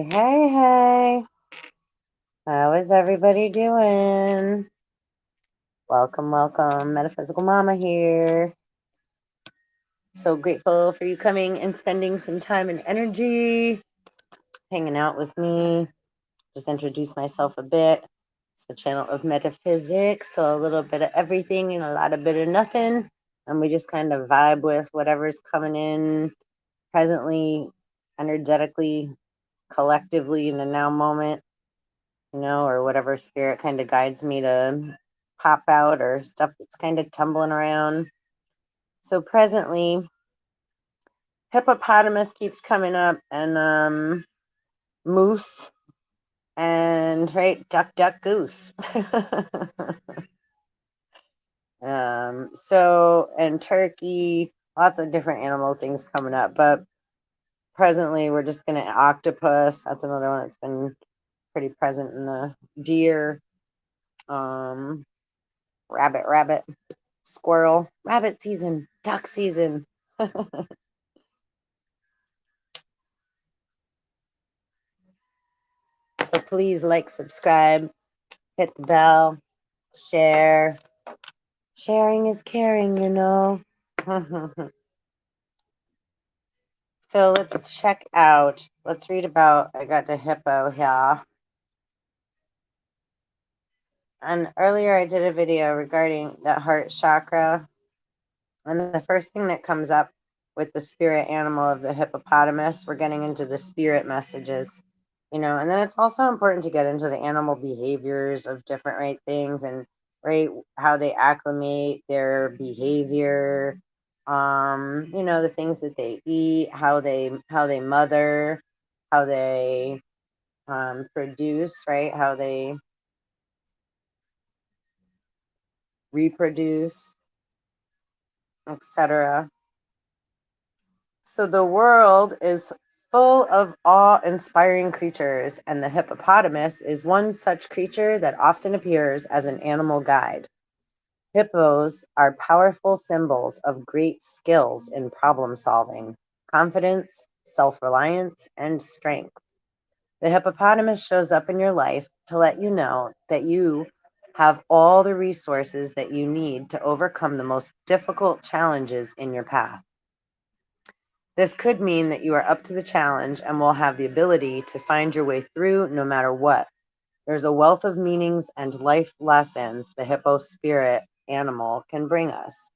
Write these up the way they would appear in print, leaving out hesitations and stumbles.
Hey, hey, hey. How is everybody doing? Welcome, welcome. Metaphysical Mama here. So grateful for you coming and spending some time and energy hanging out with me. Just introduce myself a bit. It's a channel of metaphysics, so a little bit of everything and a lot of bit of nothing. And we just kind of vibe with whatever's coming in presently, energetically, collectively in the now moment. Or whatever spirit kind of guides me to pop out, or stuff that's kind of tumbling around. So presently, hippopotamus keeps coming up, and moose, and right, duck, goose. And turkey, lots of different animal things coming up, but presently we're just gonna octopus. That's another one that's been pretty present in the deer. Rabbit, squirrel, rabbit season, duck season. So please like, subscribe, hit the bell, share. Sharing is caring, So let's check out. Let's read about, I got the hippo here. And earlier I did a video regarding the heart chakra. And the first thing that comes up with the spirit animal of the hippopotamus, we're getting into the spirit messages, and then it's also important to get into the animal behaviors of different things, and how they acclimate their behavior, the things that they eat, how they mother, how they produce, right, how they reproduce, etc. So the world is full of awe-inspiring creatures, and the hippopotamus is one such creature that often appears as an animal guide. Hippos are powerful symbols of great skills in problem solving, confidence, self-reliance, and strength. The hippopotamus shows up in your life to let you know that you have all the resources that you need to overcome the most difficult challenges in your path. This could mean that you are up to the challenge and will have the ability to find your way through no matter what. There's a wealth of meanings and life lessons the hippo spirit animal can bring us.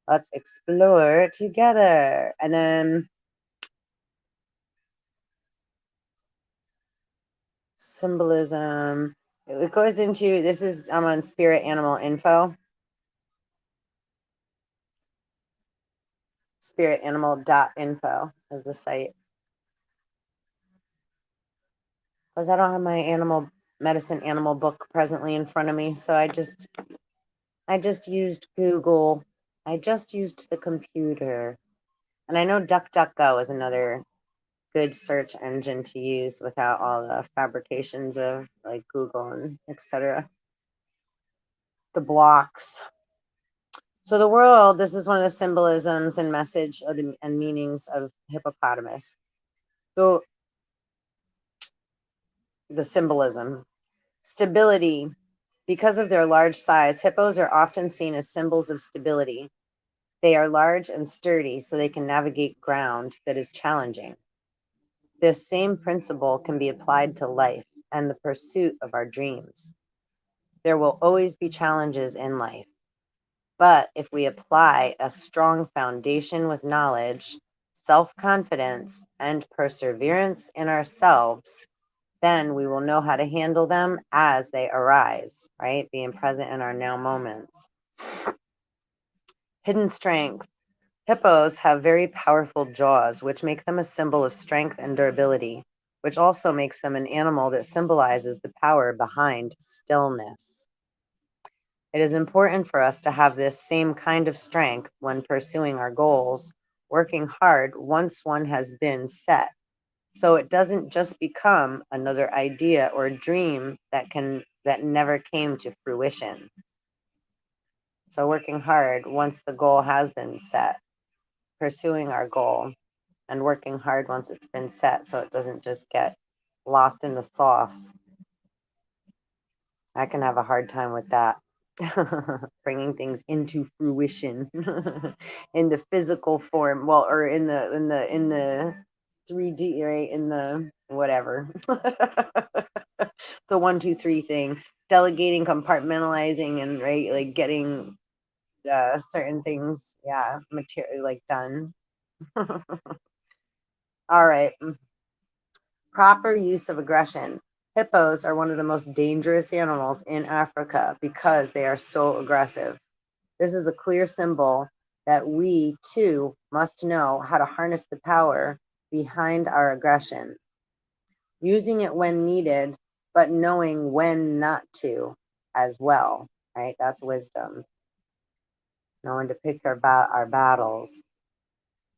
Let's explore together. And then symbolism. It goes into, I'm on spirit animal info. Spiritanimal.info is the site. Because I don't have my animal book presently in front of me, so I just used Google. I just used the computer. And I know DuckDuckGo is another good search engine to use without all the fabrications of like Google and etc. The blocks. So the world, this is one of the symbolisms and message of and meanings of hippopotamus. So the symbolism. Stability. Because of their large size, hippos are often seen as symbols of stability. They are large and sturdy, so they can navigate ground that is challenging. This same principle can be applied to life and the pursuit of our dreams. There will always be challenges in life, but if we apply a strong foundation with knowledge, self-confidence, and perseverance in ourselves, then we will know how to handle them as they arise, right? Being present in our now moments. Hidden strength. Hippos have very powerful jaws, which make them a symbol of strength and durability, which also makes them an animal that symbolizes the power behind stillness. It is important for us to have this same kind of strength when pursuing our goals, working hard once one has been set, so it doesn't just become another idea or dream that never came to fruition. So working hard once the goal has been set, pursuing our goal, and working hard once it's been set so it doesn't just get lost in the sauce. I can have a hard time with that. Bringing things into fruition in the physical form, well, or in the 3D, right? In the whatever, the 1, 2, 3 thing, delegating, compartmentalizing, and right, like getting certain things, yeah, material like done. All right. Proper use of aggression. Hippos are one of the most dangerous animals in Africa because they are so aggressive. This is a clear symbol that we, too, must know how to harness the power behind our aggression, using it when needed, but knowing when not to as well, right? That's wisdom. Knowing to pick our battles.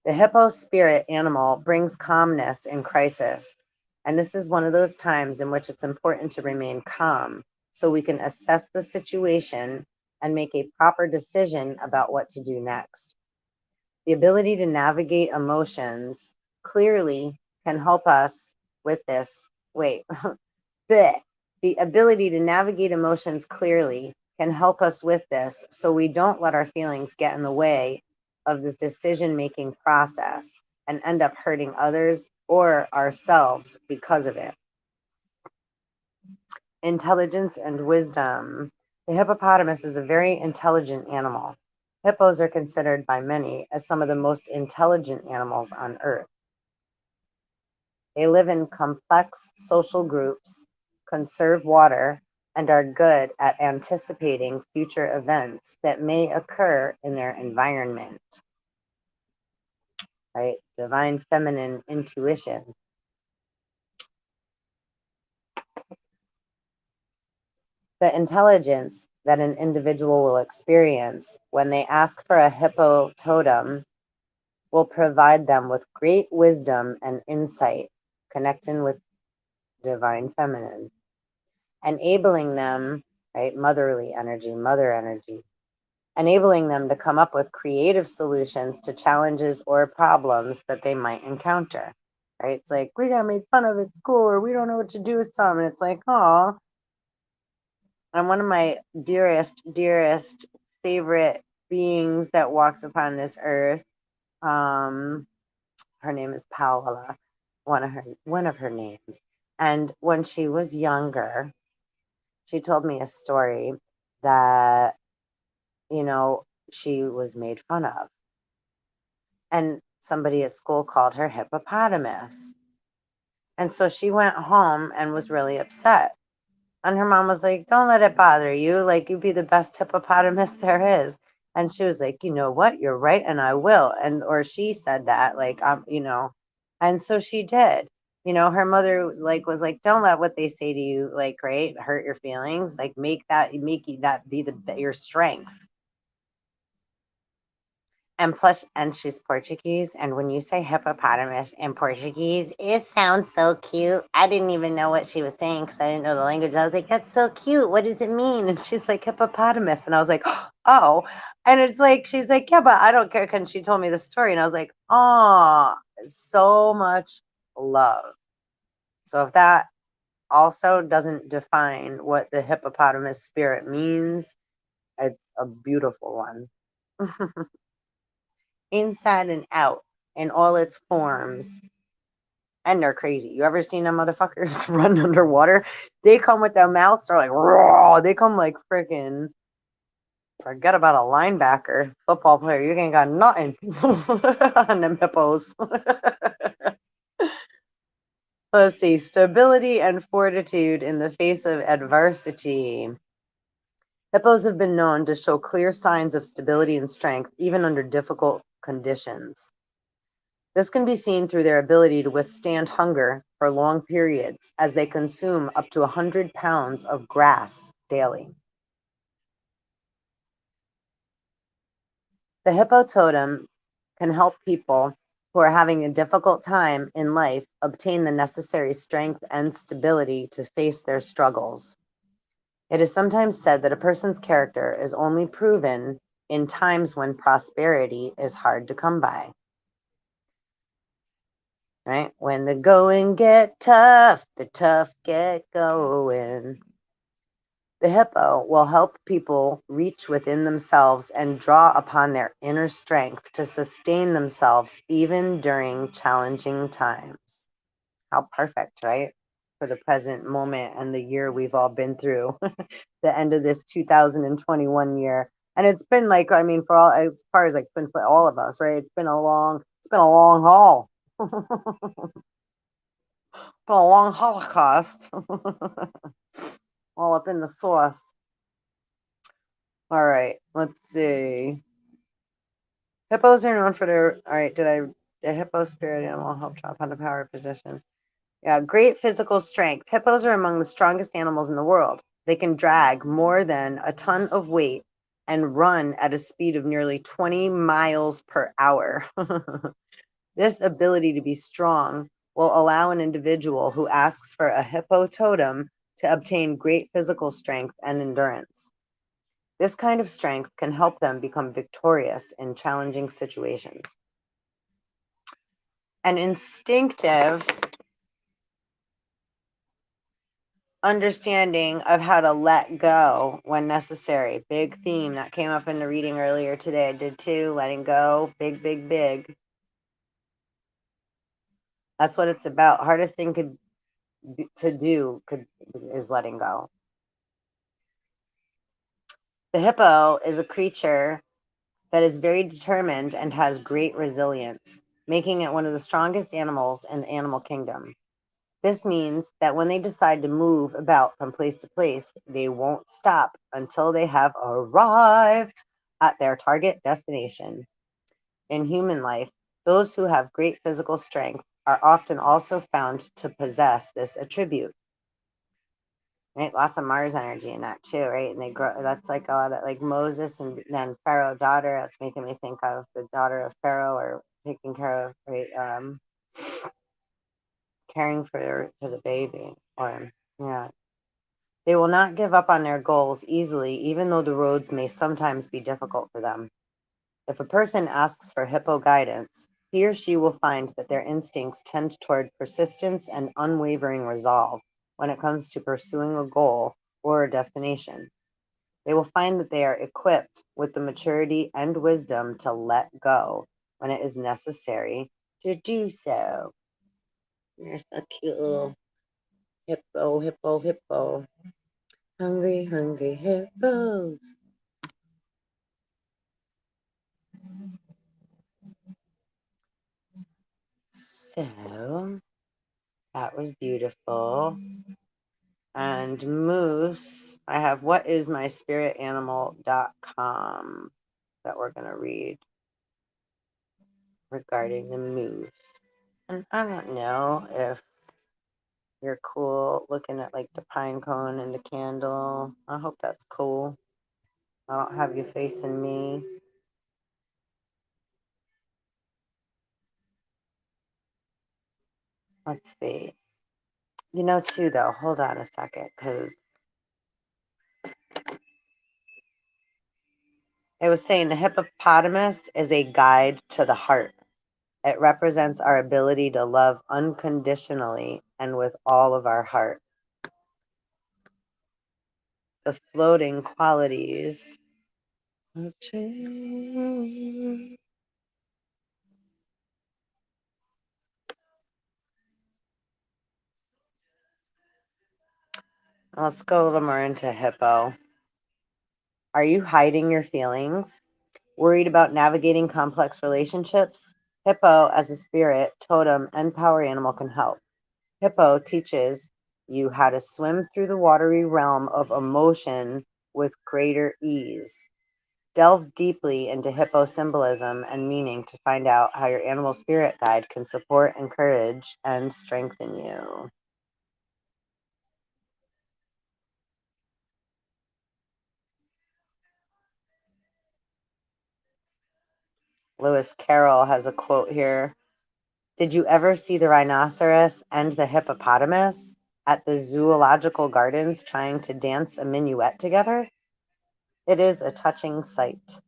The hippo spirit animal brings calmness in crisis. And this is one of those times in which it's important to remain calm so we can assess the situation and make a proper decision about what to do next. The ability to navigate emotions clearly can help us with this. Wait, bleh. The ability to navigate emotions clearly can help us with this so we don't let our feelings get in the way of the decision-making process and end up hurting others or ourselves because of it. Intelligence and wisdom. The hippopotamus is a very intelligent animal. Hippos are considered by many as some of the most intelligent animals on Earth. They live in complex social groups, conserve water, and are good at anticipating future events that may occur in their environment. Right? Divine feminine intuition. The intelligence that an individual will experience when they ask for a hippo totem will provide them with great wisdom and insight, connecting with divine feminine, enabling them, right, motherly energy, mother energy, enabling them to come up with creative solutions to challenges or problems that they might encounter. Right? It's like, we got made fun of at school, or we don't know what to do with some. And it's like, oh, and one of my dearest favorite beings that walks upon this earth, her name is Paola, one of her names. And when she was younger, she told me a story that, she was made fun of. And somebody at school called her Hippopotamus. And so she went home and was really upset. And her mom was like, don't let it bother you. Like, you be the best hippopotamus there is. And she was like, you know what? You're right. And I will. Or she said that, like, and so she did. Her mother was like, don't let what they say to you, like, right, hurt your feelings. Like, make that be your strength. And plus, and she's Portuguese. And when you say hippopotamus in Portuguese, it sounds so cute. I didn't even know what she was saying because I didn't know the language. I was like, that's so cute. What does it mean? And she's like, hippopotamus. And I was like, oh. And it's like, she's like, yeah, but I don't care. And she told me the story. And I was like, oh, so much love. So if that also doesn't define what the hippopotamus spirit means, it's a beautiful one. Inside and out in all its forms. And they're crazy. You ever seen them motherfuckers run underwater? They come with their mouths, they're like, raw. They come like freaking, forget about a linebacker, football player. You ain't got nothing on them hippos. Let's see. Stability and fortitude in the face of adversity. Hippos have been known to show clear signs of stability and strength, even under difficult conditions. This can be seen through their ability to withstand hunger for long periods as they consume up to 100 pounds of grass daily. The hippo totem can help people who are having a difficult time in life obtain the necessary strength and stability to face their struggles. It is sometimes said that a person's character is only proven in times when prosperity is hard to come by. right? When the going get tough, the tough get going. The hippo will help people reach within themselves and draw upon their inner strength to sustain themselves even during challenging times. How perfect, right? For the present moment and the year we've all been through, the end of this 2021 year. And it's been like, I mean, for all as far as like for all of us, right? It's been a long haul. Been a long holocaust. All up in the sauce. All right, let's see. Hippos are known for their, all right, the hippo spirit animal help drop on the power positions. Yeah, great physical strength. Hippos are among the strongest animals in the world. They can drag more than a ton of weight and run at a speed of nearly 20 miles per hour. This ability to be strong will allow an individual who asks for a hippo totem to obtain great physical strength and endurance. This kind of strength can help them become victorious in challenging situations. An instinctive understanding of how to let go when necessary. Big theme that came up in the reading earlier today. I did too. Letting go. Big, big, big. That's what it's about. Hardest thing to do is letting go. The hippo is a creature that is very determined and has great resilience, making it one of the strongest animals in the animal kingdom. This means that when they decide to move about from place to place, they won't stop until they have arrived at their target destination. In human life, those who have great physical strength are often also found to possess this attribute. Right? Lots of Mars energy in that too, right? And they grow, that's like a lot of like Moses and then Pharaoh daughter. That's making me think of the daughter of Pharaoh or taking care of, right? Caring for the baby. Or, yeah. They will not give up on their goals easily, even though the roads may sometimes be difficult for them. If a person asks for hippo guidance, he or she will find that their instincts tend toward persistence and unwavering resolve when it comes to pursuing a goal or a destination. They will find that they are equipped with the maturity and wisdom to let go when it is necessary to do so. There's a cute little hippo, hippo, hippo. Hungry, hungry hippos. So that was beautiful. And moose, I have whatismyspiritanimal.com that we're going to read regarding the moose. And I don't know if you're cool looking at like the pine cone and the candle. I hope that's cool. I don't have you facing me. Let's see. You know, too, though, hold on a second, because it was saying the hippopotamus is a guide to the heart. It represents our ability to love unconditionally and with all of our heart. The floating qualities of change. Let's go a little more into hippo. Are you hiding your feelings? Worried about navigating complex relationships? Hippo, as a spirit, totem, and power animal, can help. Hippo teaches you how to swim through the watery realm of emotion with greater ease. Delve deeply into hippo symbolism and meaning to find out how your animal spirit guide can support, encourage, and strengthen you. Lewis Carroll has a quote here. Did you ever see the rhinoceros and the hippopotamus at the zoological gardens trying to dance a minuet together? It is a touching sight.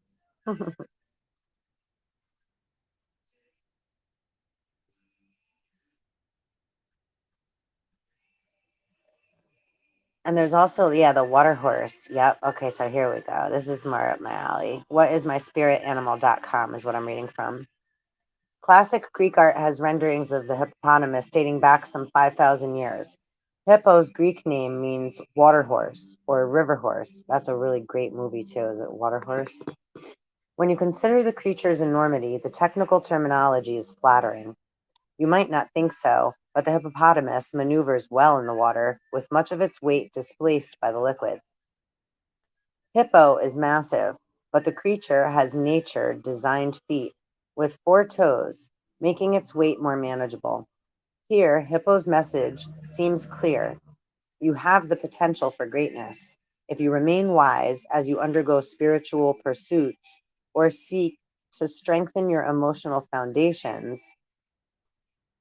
And there's also, yeah, the water horse. Yep. Okay, so here we go. This is more up my alley. Whatismyspiritanimal.com is what I'm reading from. Classic Greek art has renderings of the hippopotamus dating back some 5,000 years. Hippo's Greek name means water horse or river horse. That's a really great movie, too. Is it Water Horse? When you consider the creature's enormity, the technical terminology is flattering. You might not think so, but the hippopotamus maneuvers well in the water, with much of its weight displaced by the liquid. Hippo is massive, but the creature has nature-designed feet with 4 toes, making its weight more manageable. Here, Hippo's message seems clear. You have the potential for greatness. If you remain wise as you undergo spiritual pursuits or seek to strengthen your emotional foundations,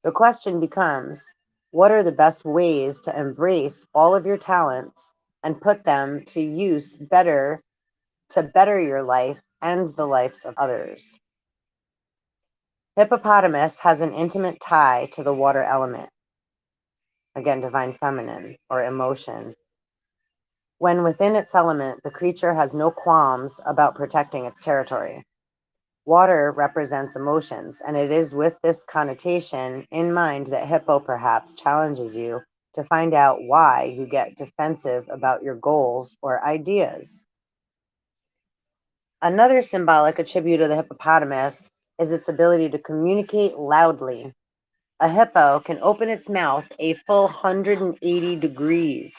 the question becomes, what are the best ways to embrace all of your talents and put them to use to better your life and the lives of others? Hippopotamus has an intimate tie to the water element, again, divine feminine or emotion. When within its element, the creature has no qualms about protecting its territory. Water represents emotions, and it is with this connotation in mind that Hippo perhaps challenges you to find out why you get defensive about your goals or ideas. Another symbolic attribute of the hippopotamus is its ability to communicate loudly. A hippo can open its mouth a full 180 degrees,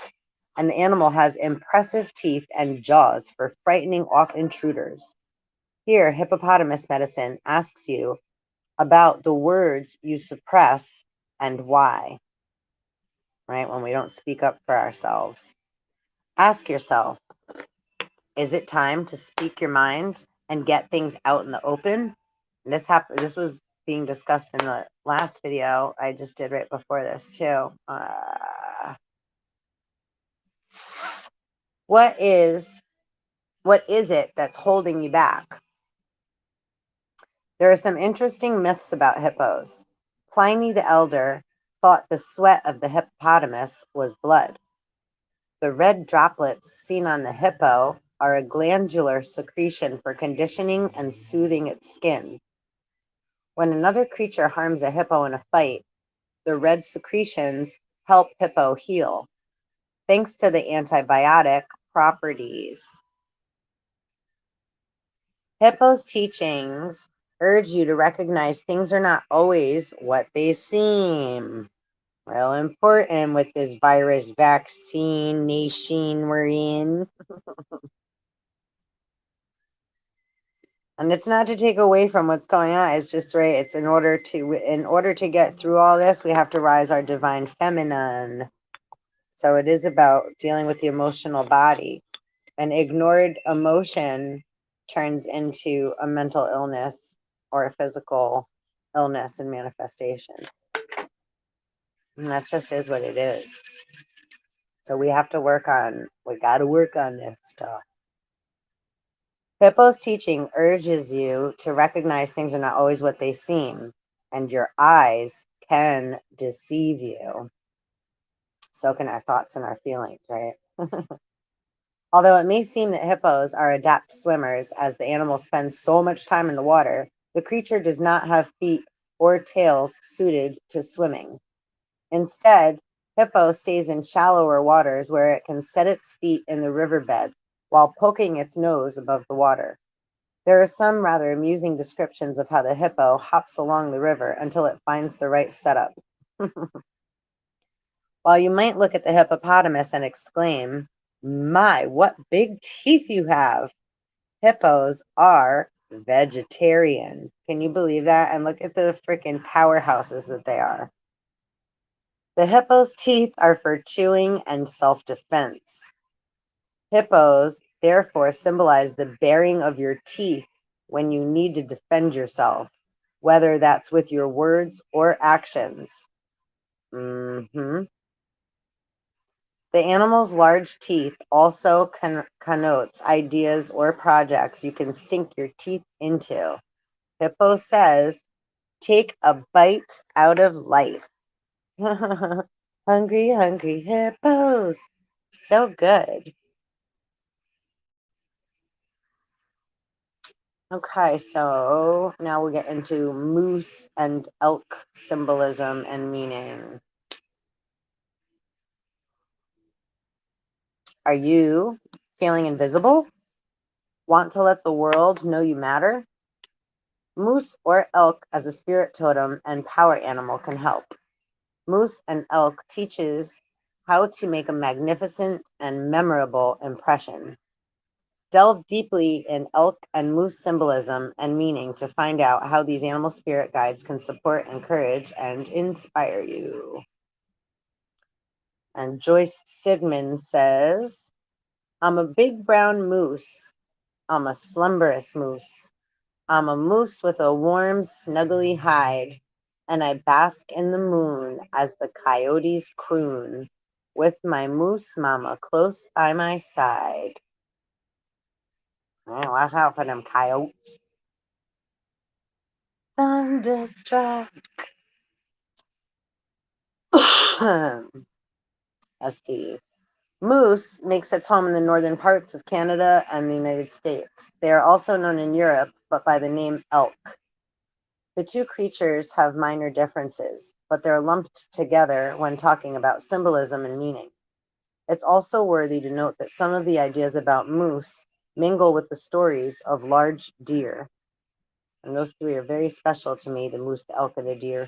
and the animal has impressive teeth and jaws for frightening off intruders. Here, hippopotamus medicine asks you about the words you suppress and why, right? When we don't speak up for ourselves. Ask yourself, is it time to speak your mind and get things out in the open? And this was being discussed in the last video I just did right before this too. What is it that's holding you back? There are some interesting myths about hippos. Pliny the Elder thought the sweat of the hippopotamus was blood. The red droplets seen on the hippo are a glandular secretion for conditioning and soothing its skin. When another creature harms a hippo in a fight, the red secretions help hippo heal, thanks to the antibiotic properties. Hippo's teachings urge you to recognize things are not always what they seem. Real important with this virus vaccine nation we're in. And it's not to take away from what's going on. It's just right. It's in order to get through all this, we have to rise our divine feminine. So it is about dealing with the emotional body. An ignored emotion turns into a mental illness or a physical illness and manifestation. And that just is what it is. So we got to work on this stuff. Hippo's teaching urges you to recognize things are not always what they seem, and your eyes can deceive you. So can our thoughts and our feelings, right? Although it may seem that hippos are adept swimmers, as the animal spends so much time in the water, the creature does not have feet or tails suited to swimming. Instead, hippo stays in shallower waters where it can set its feet in the riverbed while poking its nose above the water. There are some rather amusing descriptions of how the hippo hops along the river until it finds the right setup. While you might look at the hippopotamus and exclaim, "My, what big teeth you have!" Hippos are vegetarian. Can you believe that? And look at the freaking powerhouses that they are. The hippo's teeth are for chewing and self-defense. Hippos, therefore, symbolize the baring of your teeth when you need to defend yourself, whether that's with your words or actions. The animal's large teeth also connotes ideas or projects you can sink your teeth into. Hippo says, take a bite out of life. Hungry, hungry hippos. So good. Okay, so now we'll get into moose and elk symbolism and meaning. Are you feeling invisible? Want to let the world know you matter? Moose or elk as a spirit totem and power animal can help. Moose and elk teaches how to make a magnificent and memorable impression. Delve deeply in elk and moose symbolism and meaning to find out how these animal spirit guides can support, encourage, and inspire you. And Joyce Sidman says, I'm a big brown moose. I'm a slumberous moose. I'm a moose with a warm, snuggly hide, and I bask in the moon as the coyotes croon, with my moose mama close by my side. Man, watch out for them coyotes. Thunderstruck. Let's see. Moose makes its home in the northern parts of Canada and the United States. They are also known in Europe, but by the name elk. The two creatures have minor differences, but they're lumped together when talking about symbolism and meaning. It's also worthy to note that some of the ideas about moose mingle with the stories of large deer. And those three are very special to me, the moose, the elk, and the deer.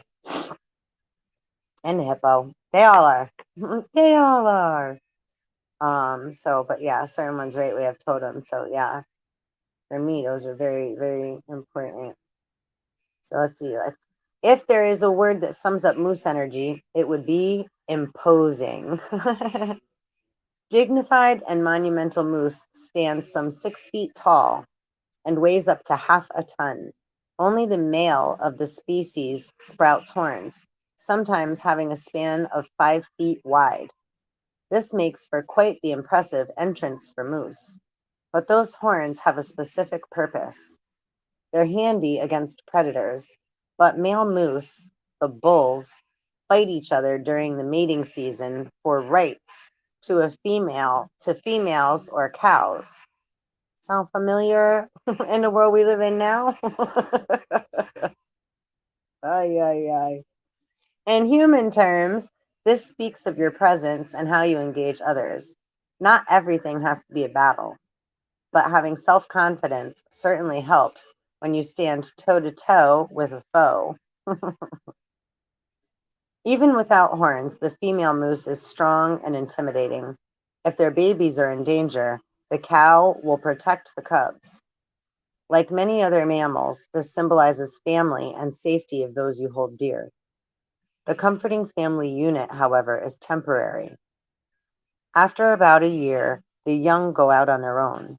And the hippo. They all are. They all are. But yeah, certain ones, right? We have totems. So yeah, for me, those are very, very important. So let's see. If there is a word that sums up moose energy, it would be imposing. Dignified and monumental moose stands some 6 feet tall and weighs up to half a ton. Only the male of the species sprouts horns, sometimes having a span of 5 feet wide. This makes for quite the impressive entrance for moose. But those horns have a specific purpose. They're handy against predators, but male moose, the bulls, fight each other during the mating season for rights to females or cows. Sound familiar in the world we live in now? Ay, ay, ay. In human terms, this speaks of your presence and how you engage others. Not everything has to be a battle, but having self-confidence certainly helps when you stand toe-to-toe with a foe. Even without horns, the female moose is strong and intimidating. If their babies are in danger, the cow will protect the cubs. Like many other mammals, this symbolizes family and safety of those you hold dear. The comforting family unit, however, is temporary. After about a year, the young go out on their own.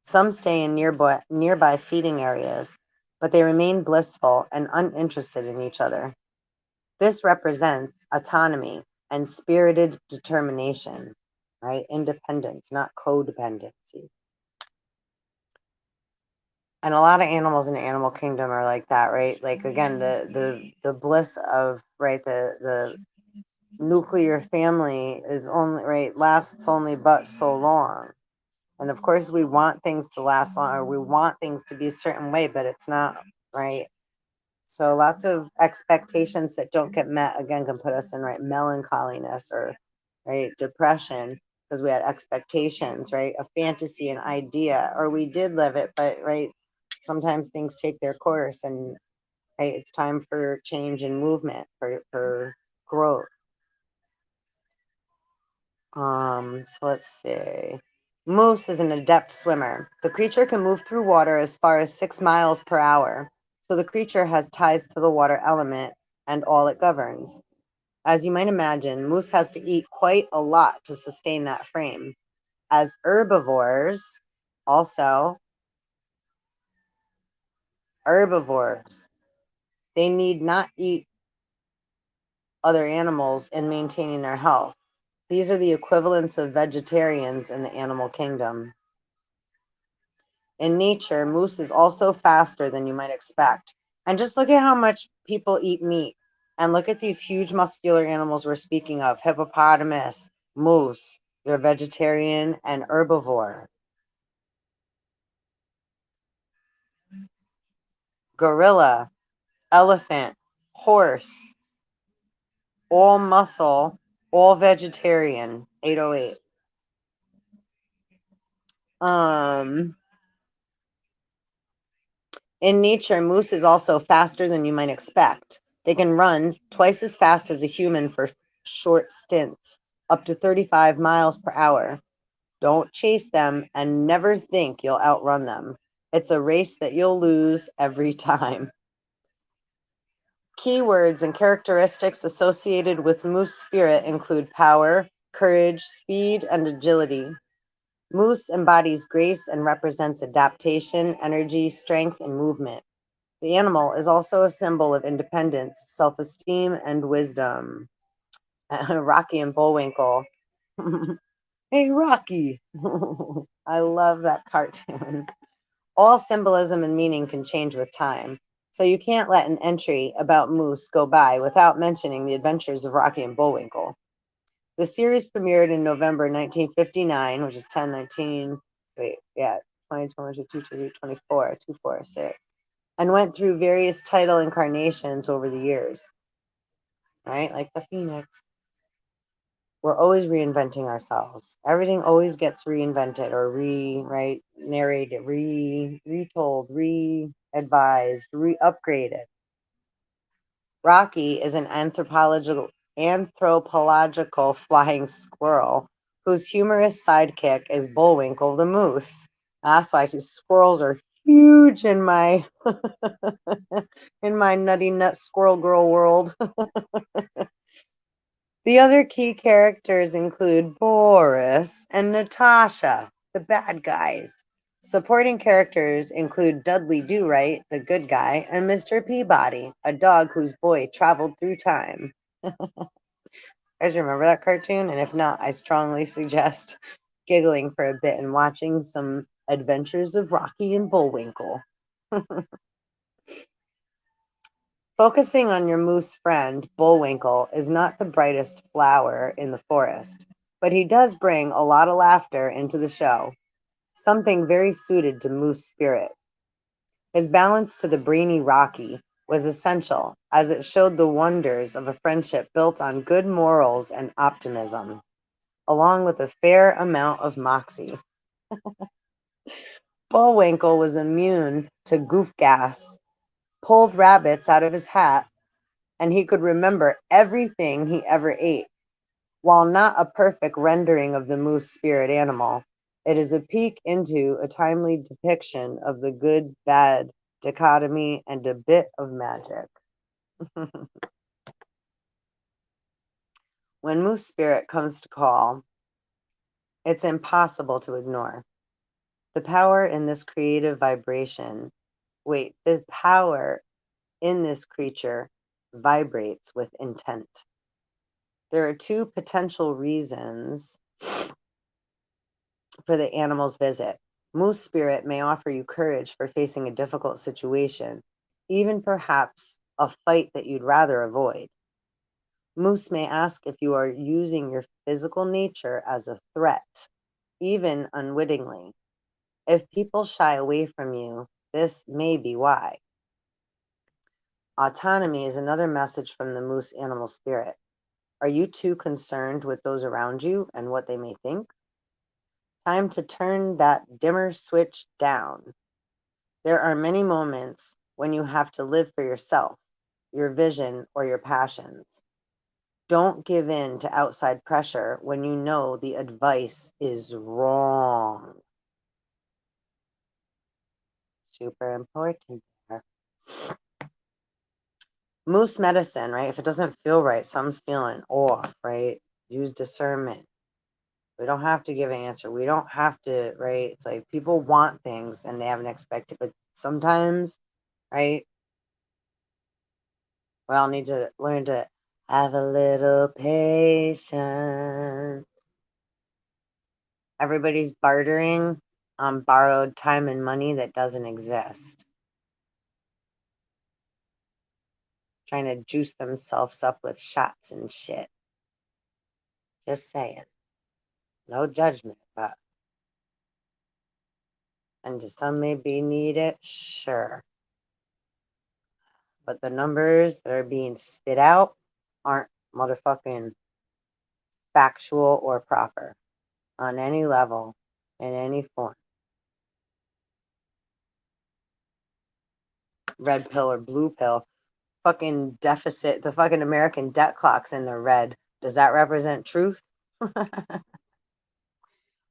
Some stay in nearby feeding areas, but they remain blissful and uninterested in each other. This represents autonomy and spirited determination, right? Independence, not codependency. And a lot of animals in the animal kingdom are like that, right? Like again, the bliss of right the nuclear family is only right lasts only but so long. And of course, we want things to last long, or we want things to be a certain way, but it's not right. So lots of expectations that don't get met again can put us in right melancholiness or right depression because we had expectations, right? A fantasy, an idea, or we did live it, but right sometimes things take their course and right it's time for change and movement for growth. So let's see. Moose is an adept swimmer. The creature can move through water as far as 6 miles per hour. So the creature has ties to the water element and all it governs. As you might imagine, moose has to eat quite a lot to sustain that frame. As herbivores, also herbivores, they need not eat other animals in maintaining their health. These are the equivalents of vegetarians in the animal kingdom. In nature, moose is also faster than you might expect. And just look at how much people eat meat. And look at these huge muscular animals we're speaking of hippopotamus, moose. They're vegetarian and herbivore. Gorilla, elephant, horse, all muscle, all vegetarian. 808. In nature, moose is also faster than you might expect. They can run twice as fast as a human for short stints, up to 35 miles per hour. Don't chase them and never think you'll outrun them. It's a race that you'll lose every time. Keywords and characteristics associated with moose spirit include power, courage, speed, and agility. Moose embodies grace and represents adaptation, energy, strength, and movement. The animal is also a symbol of independence, self-esteem, and wisdom. Rocky and Bullwinkle. Hey, Rocky. I love that cartoon. All symbolism and meaning can change with time, so you can't let an entry about moose go by without mentioning the adventures of Rocky and Bullwinkle. The series premiered in November 1959, which is 10/19, 2022, 24, 246, and went through various title incarnations over the years, right? Like the Phoenix. We're always reinventing ourselves. Everything always gets reinvented or narrated, retold, re-advised, re-upgraded. Rocky is an anthropological flying squirrel whose humorous sidekick is Bullwinkle the moose. That's why squirrels are huge in my in my nutty nut squirrel girl world. The other key characters include Boris and Natasha, the bad guys. Supporting characters include Dudley Do-Right, the good guy, and Mr. Peabody, a dog whose boy traveled through time. You guys remember that cartoon? And if not, I strongly suggest giggling for a bit and watching some Adventures of Rocky and Bullwinkle. Focusing on your moose friend, Bullwinkle is not the brightest flower in the forest, but he does bring a lot of laughter into the show, something very suited to moose spirit. His balance to the brainy Rocky was essential, as it showed the wonders of a friendship built on good morals and optimism, along with a fair amount of moxie. Bullwinkle was immune to goof gas, pulled rabbits out of his hat, and he could remember everything he ever ate. While not a perfect rendering of the moose spirit animal, it is a peek into a timely depiction of the good-bad dichotomy and a bit of magic. When moose spirit comes to call, it's impossible to ignore. The power in this creative vibration, the power in this creature vibrates with intent. There are two potential reasons for the animal's visit. Moose spirit may offer you courage for facing a difficult situation, even perhaps a fight that you'd rather avoid. Moose may ask if you are using your physical nature as a threat, even unwittingly. If people shy away from you, this may be why. Autonomy is another message from the moose animal spirit. Are you too concerned with those around you and what they may think? Time to turn that dimmer switch down. There are many moments when you have to live for yourself, your vision, or your passions. Don't give in to outside pressure when you know the advice is wrong. Super important there. Moose medicine, right? If it doesn't feel right, something's feeling off, right? Use discernment. We don't have to give an answer. We don't have to, right? It's like people want things and they haven't expected, but sometimes, right? We all need to learn to have a little patience. Everybody's bartering on borrowed time and money that doesn't exist. Trying to juice themselves up with shots and shit. Just saying. No judgment, but and some may be needed, sure. But the numbers that are being spit out aren't motherfucking factual or proper on any level, in any form. Red pill or blue pill. Fucking deficit, the fucking American debt clock's in the red. Does that represent truth?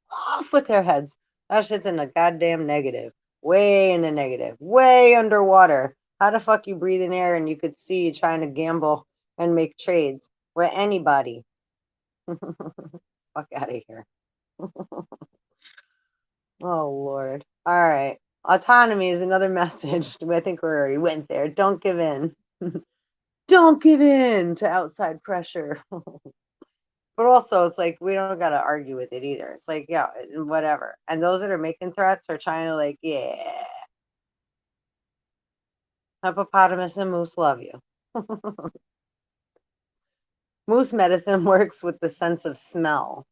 Off with their heads. That shit's in the goddamn negative. Way in the negative. Way underwater. How the fuck you breathe in air and you could see trying to gamble and make trades with anybody? Fuck out of here. Oh, Lord. All right. Autonomy is another message. I think we already went there. Don't give in. Don't give in to outside pressure. But also, it's like we don't got to argue with it either. It's like, yeah, whatever. And those that are making threats are trying to, like, yeah, hippopotamus and moose love you. Moose medicine works with the sense of smell.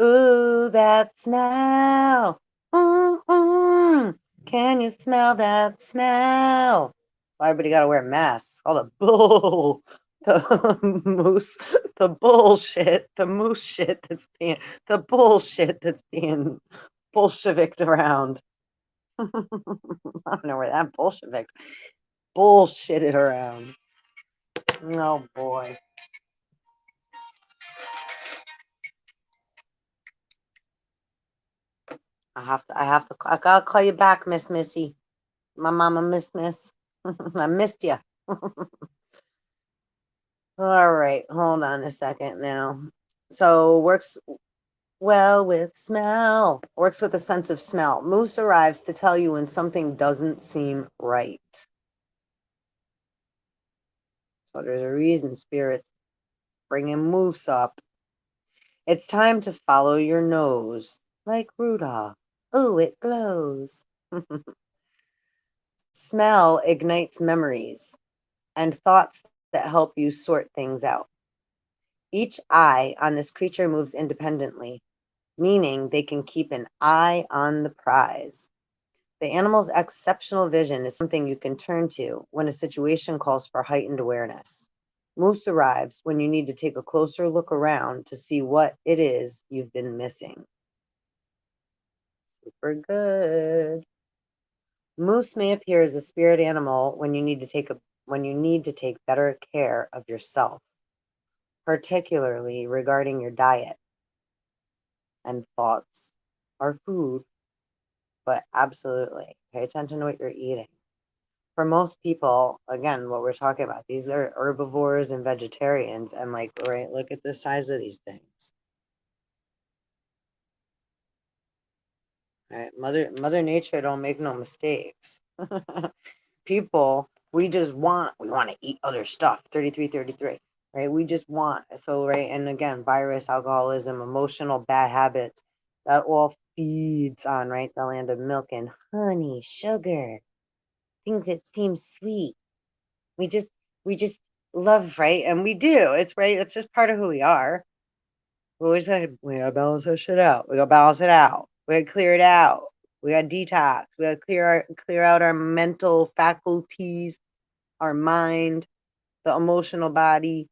Ooh, that smell. Mm-mm. Can you smell that smell? Why everybody got to wear masks? All the bull, the moose, the bullshit, the moose shit that's being, the bullshit that's being Bolsheviked around. I don't know where that Bolshevik bullshitted around. Oh boy. I gotta call you back, Miss Missy. My mama Miss. I missed you. All right, hold on a second now. So works well with smell. Works with a sense of smell. Moose arrives to tell you when something doesn't seem right. So there's a reason spirits bringing moose up. It's time to follow your nose, like Rudolph. Oh, it glows. Smell ignites memories and thoughts that help you sort things out. Each eye on this creature moves independently, meaning they can keep an eye on the prize. The animal's exceptional vision is something you can turn to when a situation calls for heightened awareness. Moose arrives when you need to take a closer look around to see what it is you've been missing. Super good. Moose may appear as a spirit animal when you need to take better care of yourself, particularly regarding your diet and thoughts or food, but absolutely pay attention to what you're eating. For most people, again, what we're talking about, these are herbivores and vegetarians, and like, right, look at the size of these things. Right? Mother Nature don't make no mistakes. People, we want to eat other stuff. 33, right? We just want, so, right, and again, virus, alcoholism, emotional bad habits, that all feeds on, right, the land of milk and honey, sugar, things that seem sweet. We just love, right? And we do. It's right. It's just part of who we are. We gotta balance that shit out. We gotta balance it out. We gotta clear it out. We gotta detox. We gotta clear out our mental faculties, our mind, the emotional body,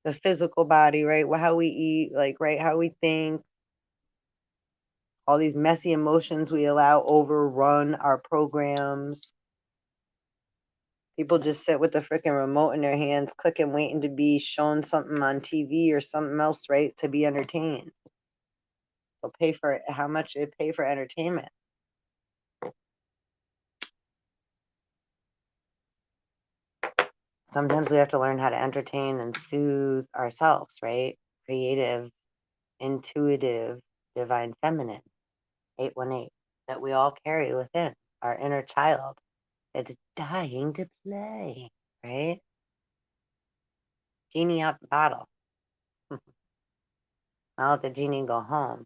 the physical body, right? How we eat, like, right, how we think, all these messy emotions we allow overrun our programs. People just sit with the freaking remote in their hands, clicking, waiting to be shown something on TV or something else, right? To be entertained. They'll pay for it. How much they pay for entertainment. Sometimes we have to learn how to entertain and soothe ourselves, right? Creative, intuitive, divine feminine, 818, that we all carry within our inner child. It's dying to play, right? Genie out the bottle. I'll let the genie go home.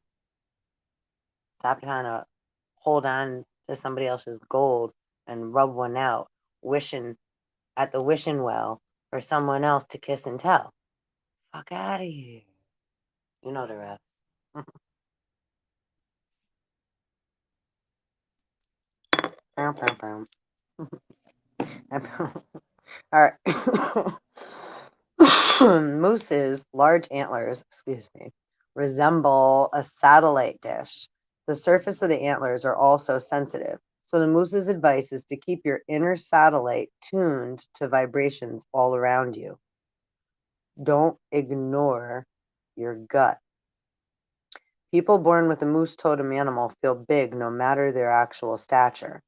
Stop trying to hold on to somebody else's gold and rub one out, wishing at the wishing well for someone else to kiss and tell. Fuck out of here. You know the rest. All right. Moose's large antlers, resemble a satellite dish. The surface of the antlers are also sensitive. So the moose's advice is to keep your inner satellite tuned to vibrations all around you. Don't ignore your gut. People born with a moose totem animal feel big no matter their actual stature.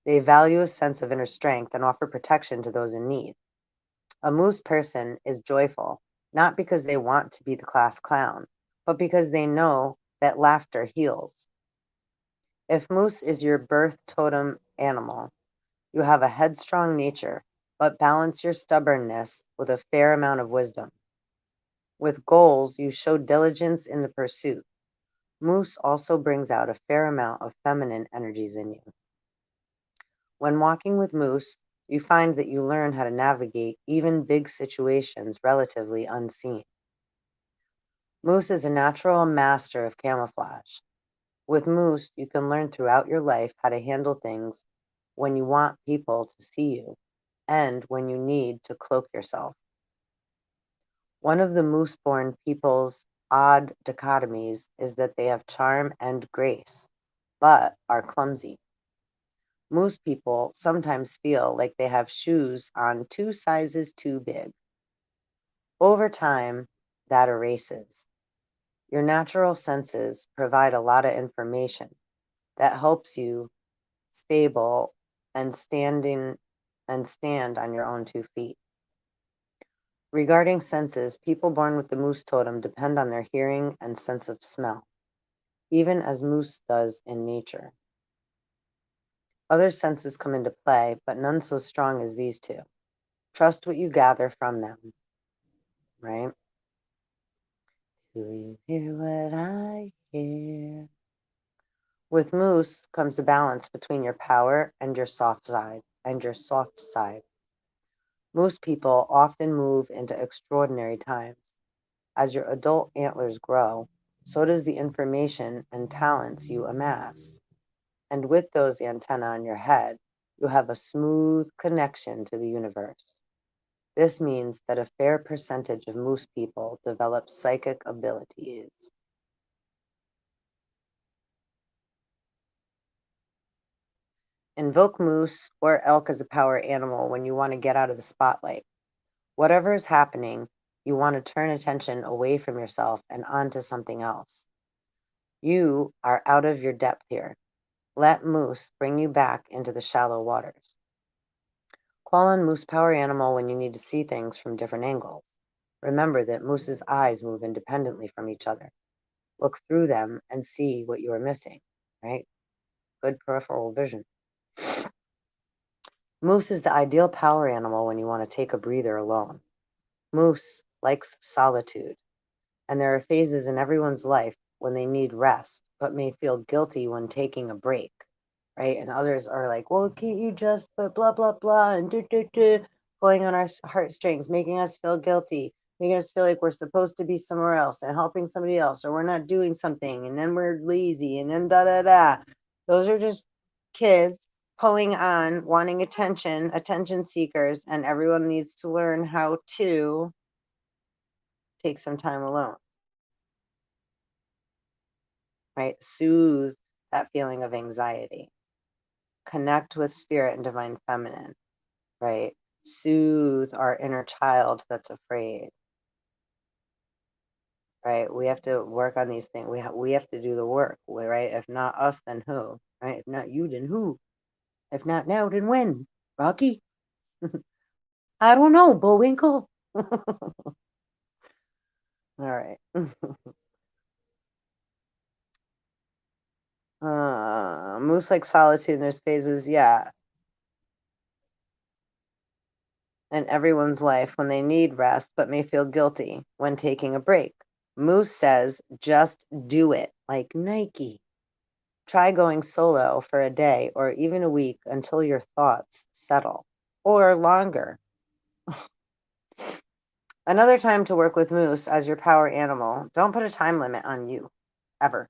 They value a sense of inner strength and offer protection to those in need. A moose person is joyful, not because they want to be the class clown, but because they know that laughter heals. If moose is your birth totem animal, you have a headstrong nature, but balance your stubbornness with a fair amount of wisdom. With goals, you show diligence in the pursuit. Moose also brings out a fair amount of feminine energies in you. When walking with moose, you find that you learn how to navigate even big situations relatively unseen. Moose is a natural master of camouflage. With moose, you can learn throughout your life how to handle things when you want people to see you and when you need to cloak yourself. One of the moose-born people's odd dichotomies is that they have charm and grace, but are clumsy. Moose people sometimes feel like they have shoes on 2 sizes too big. Over time, that erases. Your natural senses provide a lot of information that helps you stable and stand on your own 2 feet. Regarding senses, people born with the moose totem depend on their hearing and sense of smell, even as moose does in nature. Other senses come into play, but none so strong as these 2. Trust what you gather from them, right? Do you hear what I hear? With moose comes a balance between your power and your soft side. Moose people often move into extraordinary times. As your adult antlers grow, so does the information and talents you amass. And with those antennae on your head, you have a smooth connection to the universe. This means that a fair percentage of moose people develop psychic abilities. Invoke moose or elk as a power animal when you want to get out of the spotlight. Whatever is happening, you want to turn attention away from yourself and onto something else. You are out of your depth here. Let moose bring you back into the shallow waters. Call on moose power animal when you need to see things from different angles. Remember that moose's eyes move independently from each other. Look through them and see what you are missing, right? Good peripheral vision. Moose is the ideal power animal when you want to take a breather alone. Moose likes solitude, and there are phases in everyone's life when they need rest, but may feel guilty when taking a break, right? And others are like, well, can't you just, but blah, blah, blah, and pulling on our heartstrings, making us feel guilty, making us feel like we're supposed to be somewhere else and helping somebody else, or we're not doing something, and then we're lazy, and then da, da, da. Those are just kids pulling on, wanting attention seekers, and everyone needs to learn how to take some time alone, right? Soothe that feeling of anxiety. Connect with spirit and divine feminine, right? Soothe our inner child that's afraid, right? We have to work on these things. We have to do the work, right? If not us, then who, right? If not you, then who? If not now, then when? Rocky? I don't know, Bullwinkle. All right. Moose like solitude, there's phases, yeah, in everyone's life when they need rest but may feel guilty when taking a break. Moose says, just do it, like Nike. Try going solo for a day or even a week until your thoughts settle, or longer. Another time to work with Moose as your power animal. Don't put a time limit on you, ever.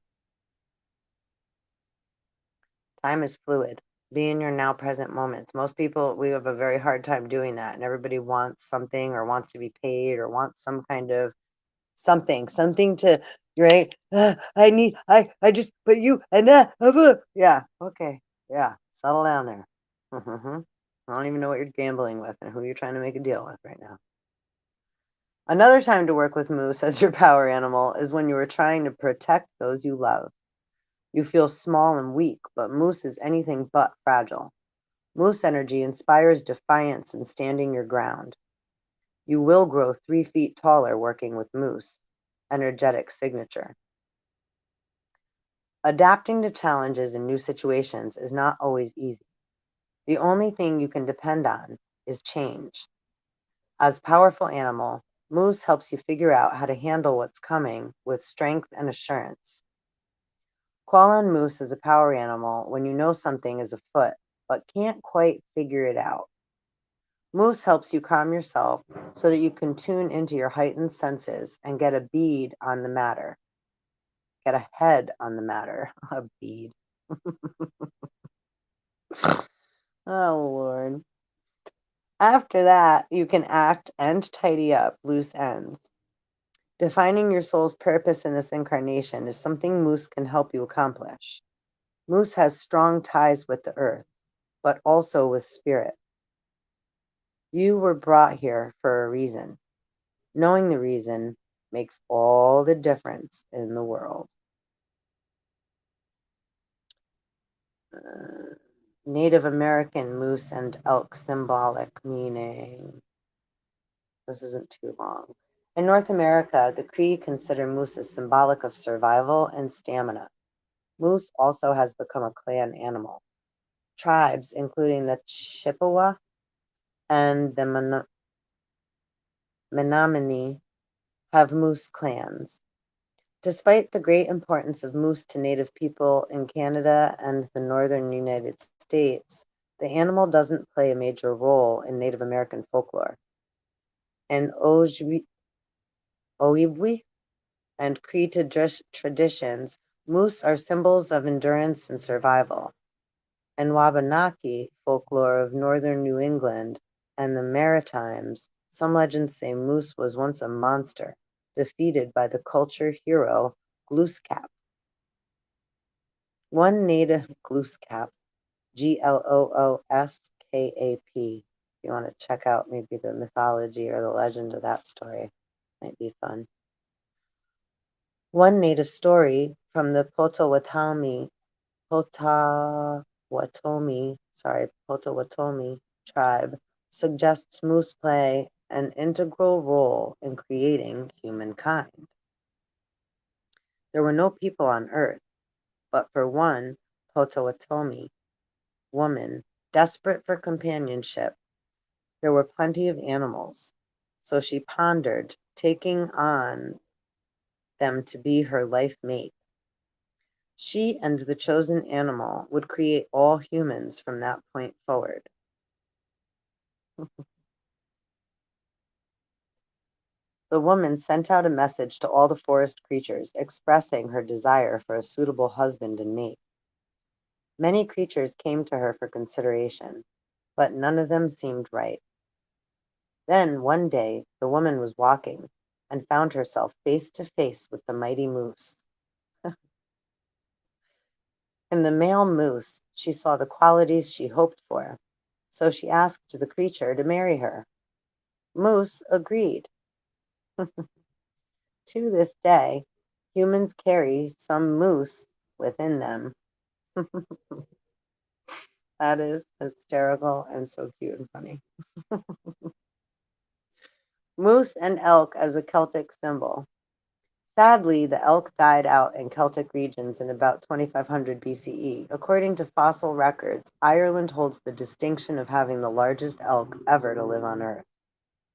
Time is fluid. Be in your now present moments. Most people, we have a very hard time doing that, and everybody wants something or wants to be paid or wants some kind of something to, right? I just put you and yeah, okay, yeah, settle down there. I don't even know what you're gambling with and who you're trying to make a deal with right now. Another time to work with moose as your power animal is when you are trying to protect those you love. You feel small and weak, but moose is anything but fragile. Moose energy inspires defiance and standing your ground. You will grow 3 feet taller working with moose. Energetic signature. Adapting to challenges and new situations is not always easy. The only thing you can depend on is change. As powerful animal, moose helps you figure out how to handle what's coming with strength and assurance. Call on moose as a power animal when you know something is afoot but can't quite figure it out. Moose helps you calm yourself so that you can tune into your heightened senses and get a bead on the matter. Get a head on the matter. A bead. Oh, Lord. After that, you can act and tidy up loose ends. Defining your soul's purpose in this incarnation is something Moose can help you accomplish. Moose has strong ties with the earth, but also with spirit. You were brought here for a reason. Knowing the reason makes all the difference in the world. Native American moose and elk symbolic meaning. This isn't too long. In North America, the Cree consider moose as symbolic of survival and stamina. Moose also has become a clan animal. Tribes, including the Chippewa and the Menominee, have moose clans. Despite the great importance of moose to Native people in Canada and the northern United States, the animal doesn't play a major role in Native American folklore. In Ojibwe and Cree traditions, moose are symbols of endurance and survival. In Wabanaki folklore of northern New England and the Maritimes, some legends say Moose was once a monster, defeated by the culture hero Glooscap. One native Glooscap, Glooskap. If you want to check out maybe the mythology or the legend of that story, might be fun. One native story from the Potawatomi tribe suggests moose play an integral role in creating humankind. There were no people on Earth, but for one Potawatomi woman desperate for companionship, there were plenty of animals, so she pondered taking on them to be her life mate. She and the chosen animal would create all humans from that point forward. The woman sent out a message to all the forest creatures expressing her desire for a suitable husband and mate. Many creatures came to her for consideration, but none of them seemed right. Then one day the woman was walking and found herself face to face with the mighty moose. In the male moose, she saw the qualities she hoped for, so she asked the creature to marry her. Moose agreed. To this day, humans carry some moose within them. That is hysterical and so cute and funny. Moose and elk as a Celtic symbol. Sadly, the elk died out in Celtic regions in about 2500 BCE. According to fossil records, Ireland holds the distinction of having the largest elk ever to live on Earth,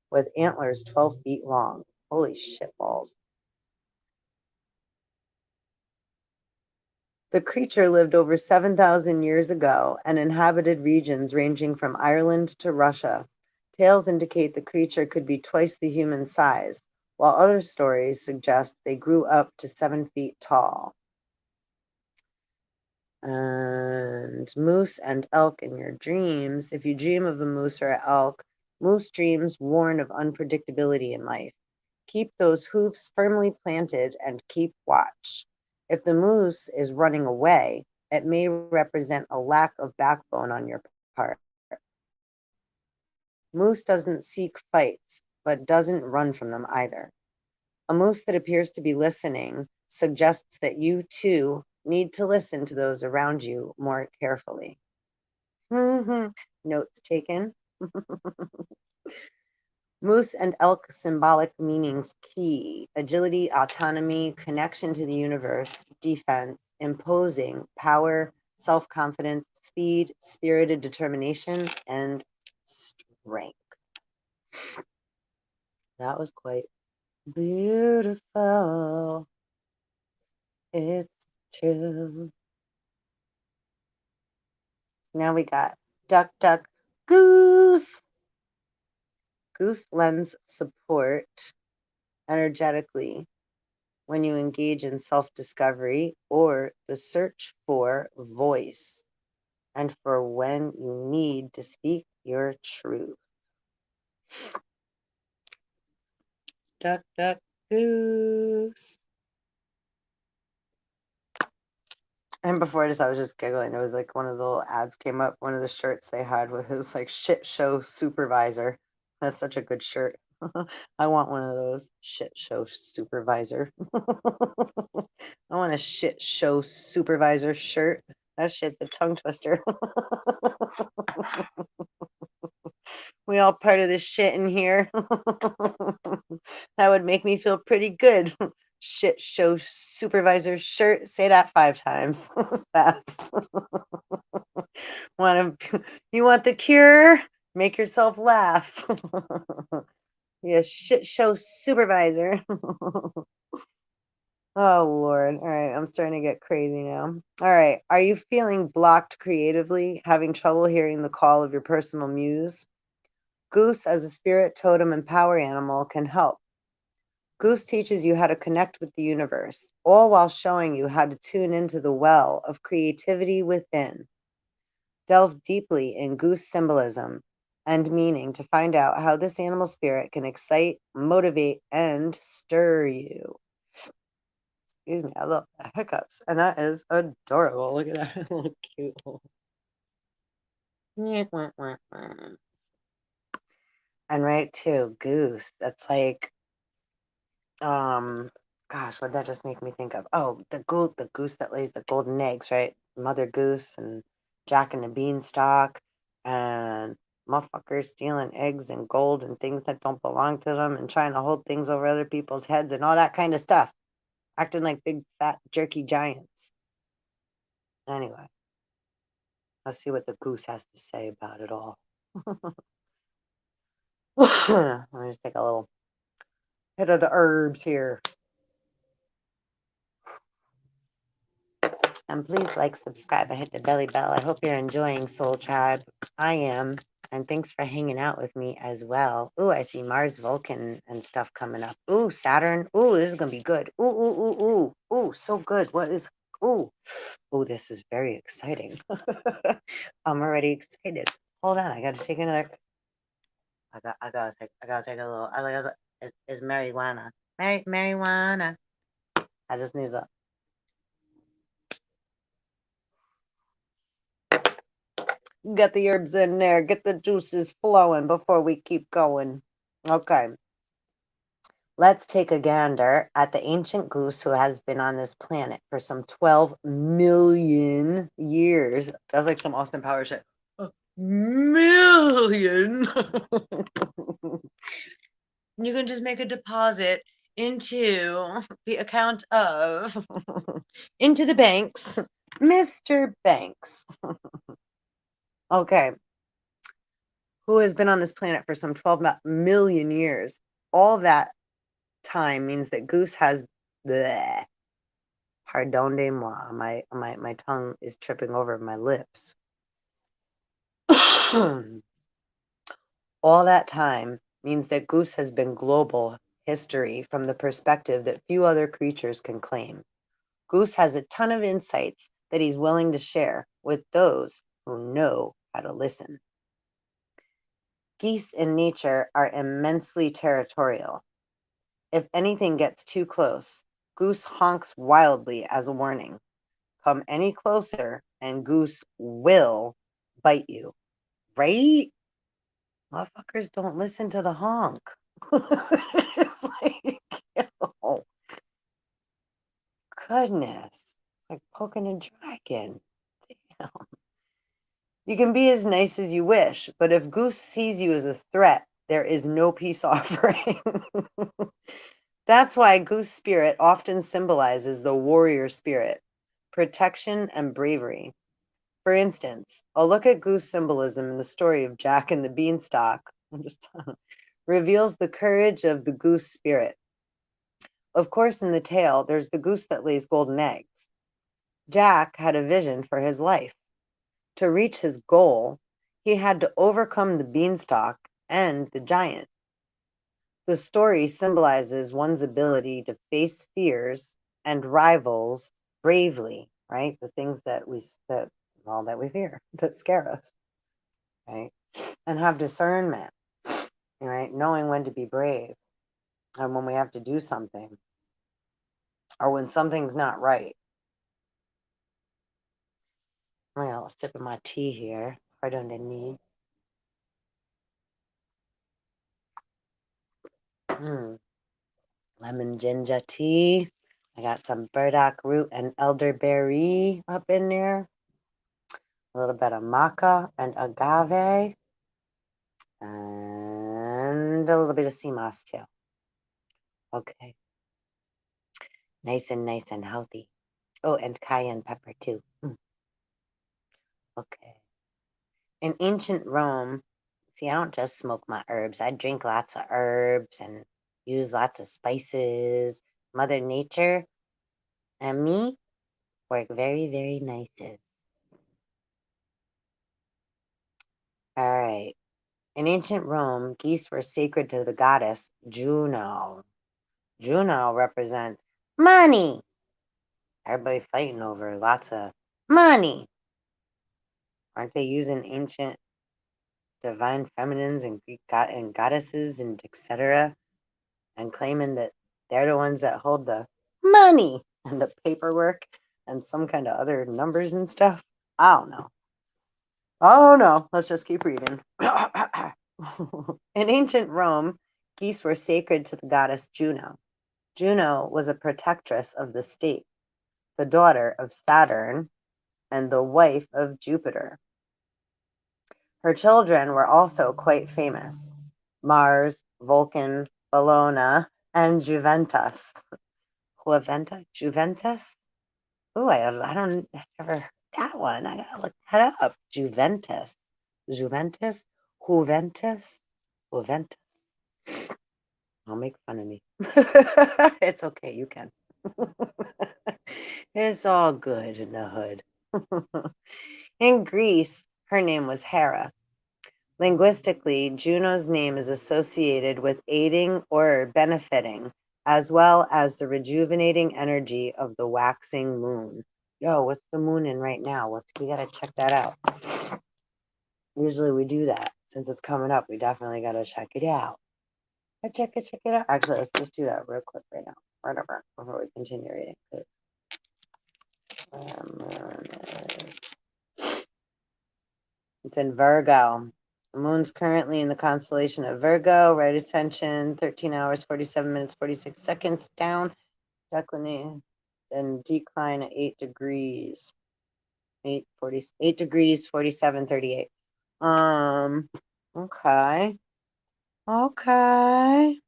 with antlers 12 feet long. Holy shitballs. The creature lived over 7,000 years ago and inhabited regions ranging from Ireland to Russia. Tales indicate the creature could be twice the human size, while other stories suggest they grew up to 7 feet tall. And and moose and elk in your dreams. If you dream of a moose or an elk, moose dreams warn of unpredictability in life. Keep those hooves firmly planted and keep watch. If the moose is running away, it may represent a lack of backbone on your part. Moose doesn't seek fights, but doesn't run from them either. A moose that appears to be listening suggests that you too need to listen to those around you more carefully. Notes taken. Moose and elk symbolic meanings key: agility, autonomy, connection to the universe, defense, imposing, power, self-confidence, speed, spirited determination, and strength. That was quite beautiful. It's true. Now we got duck, duck, goose. Goose lends support energetically when you engage in self-discovery or the search for voice, and for when you need to speak your truth. Duck, duck, goose. And before this, I was just giggling. It was like one of the little ads came up. One of the shirts they had was like shit show supervisor. That's such a good shirt. I want one of those. Shit show supervisor. I want a shit show supervisor shirt. That shit's a tongue twister. We all part of this shit in here. That would make me feel pretty good. Shit show supervisor shirt. Say that 5 times fast. You want the cure? Make yourself laugh. Yeah, shit show supervisor. Oh, Lord. All right, I'm starting to get crazy now. All right, are you feeling blocked creatively, having trouble hearing the call of your personal muse? Goose, as a spirit, totem, and power animal, can help. Goose teaches you how to connect with the universe, all while showing you how to tune into the well of creativity within. Delve deeply in goose symbolism and meaning to find out how this animal spirit can excite, motivate, and stir you. Excuse me, I love the hiccups, and that is adorable. Look at that little cute little. And right too, goose. That's like, gosh, what did that just make me think of? Oh, the goose that lays the golden eggs, right? Mother Goose and Jack and the Beanstalk, and motherfuckers stealing eggs and gold and things that don't belong to them, and trying to hold things over other people's heads and all that kind of stuff, acting like big fat jerky giants. Anyway, let's see what the goose has to say about it all. Let me just take a little hit of the herbs here. And please like, subscribe, and hit the belly bell. I hope you're enjoying Soul Tribe. I am. And thanks for hanging out with me as well. Ooh, I see Mars, Vulcan, and stuff coming up. Ooh, Saturn. Ooh, this is going to be good. Ooh, ooh, ooh, ooh. Ooh, so good. What is... Ooh. Ooh, this is very exciting. I'm already excited. Hold on. I got to take another... I gotta take a little... It's marijuana. Marijuana. I just need the... Get the herbs in there. Get the juices flowing before we keep going. Okay. Let's take a gander at the ancient goose who has been on this planet for some 12 million years. That's like some Austin Powers shit. A million. You can just make a deposit into the account of into the banks, Mr. Banks. Okay. Who has been on this planet for some 12 million years. All that time means that Goose has bleh, pardon-moi, my tongue is tripping over my lips. All that time means that Goose has been global history from the perspective that few other creatures can claim. Goose has a ton of insights that he's willing to share, with those who know how to listen. Geese in nature are immensely territorial. If anything gets too close, Goose honks wildly as a warning. Come any closer, and Goose will bite you. Right? Motherfuckers don't listen to the honk. It's like, oh, goodness. It's like poking a dragon. Damn. You can be as nice as you wish, but if Goose sees you as a threat, there is no peace offering. That's why Goose spirit often symbolizes the warrior spirit, protection, and bravery. For instance, a look at Goose symbolism in the story of Jack and the Beanstalk reveals the courage of the goose spirit. Of course, in the tale, there's the goose that lays golden eggs. Jack had a vision for his life. To reach his goal, he had to overcome the beanstalk and the giant. The story symbolizes one's ability to face fears and rivals bravely, right? The things that we fear, that scare us, right? And have discernment, right? Knowing when to be brave and when we have to do something or when something's not right. I'm gonna have a sip of my tea here. Pardon me. Lemon ginger tea. I got some burdock root and elderberry up in there. A little bit of maca and agave. And a little bit of sea moss too. Okay. Nice and healthy. Oh, and cayenne pepper too. Okay. In ancient Rome, see, I don't just smoke my herbs. I drink lots of herbs and use lots of spices. Mother Nature and me work very, very nicely. All right. In ancient Rome, geese were sacred to the goddess Juno. Juno represents money. Everybody fighting over lots of money. Aren't they using ancient divine feminines and Greek and goddesses and etc. and claiming that they're the ones that hold the money and the paperwork and some kind of other numbers and stuff? I don't know. Oh no, let's just keep reading. In ancient Rome, geese were sacred to the goddess Juno. Juno was a protectress of the state, the daughter of Saturn, and the wife of Jupiter. Her children were also quite famous: Mars, Vulcan, Bellona, and Juventus. Juventus? Oh, I don't ever heard that one. I gotta look that up. Juventus. Juventus? Juventus? Juventus. Don't make fun of me. It's okay, you can. It's all good in the hood. In Greece, her name was Hera. Linguistically, Juno's name is associated with aiding or benefiting, as well as the rejuvenating energy of the waxing moon. Yo, what's the moon in right now? We gotta check that out. Usually we do that. Since it's coming up, we definitely gotta check it out. Check it out. Actually, let's just do that real quick right now. Whatever, before we continue reading. It's in Virgo. The moon's currently in the constellation of Virgo. Right ascension, 13 hours, 47 minutes, 46 seconds down. Declination and decline at 8 degrees. 8 degrees, 47:38. Okay. Okay.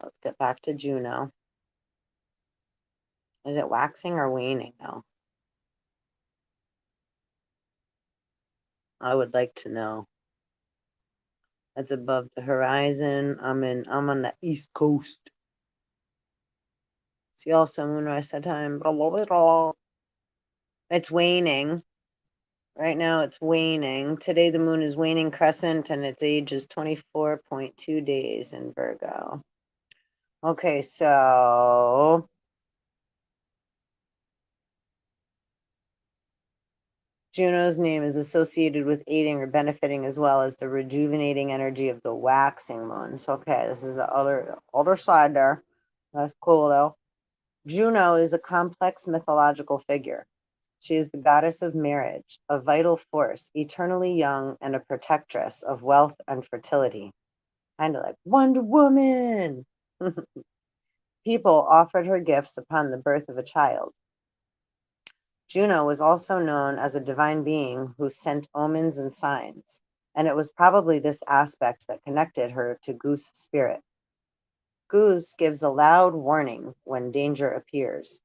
Let's get back to Juno. Is it waxing or waning now? I would like to know. That's above the horizon. I'm on the East Coast. See also moonrise time. It's waning. Right now it's waning. Today the moon is waning crescent and its age is 24.2 days in Virgo. Okay, so Juno's name is associated with aiding or benefiting as well as the rejuvenating energy of the waxing moon. So, okay, this is the other side there. That's cool though. Juno is a complex mythological figure. She is the goddess of marriage, a vital force, eternally young, and a protectress of wealth and fertility. Kind of like Wonder Woman. People offered her gifts upon the birth of a child. Juno was also known as a divine being who sent omens and signs, and it was probably this aspect that connected her to Goose spirit. Goose gives a loud warning when danger appears.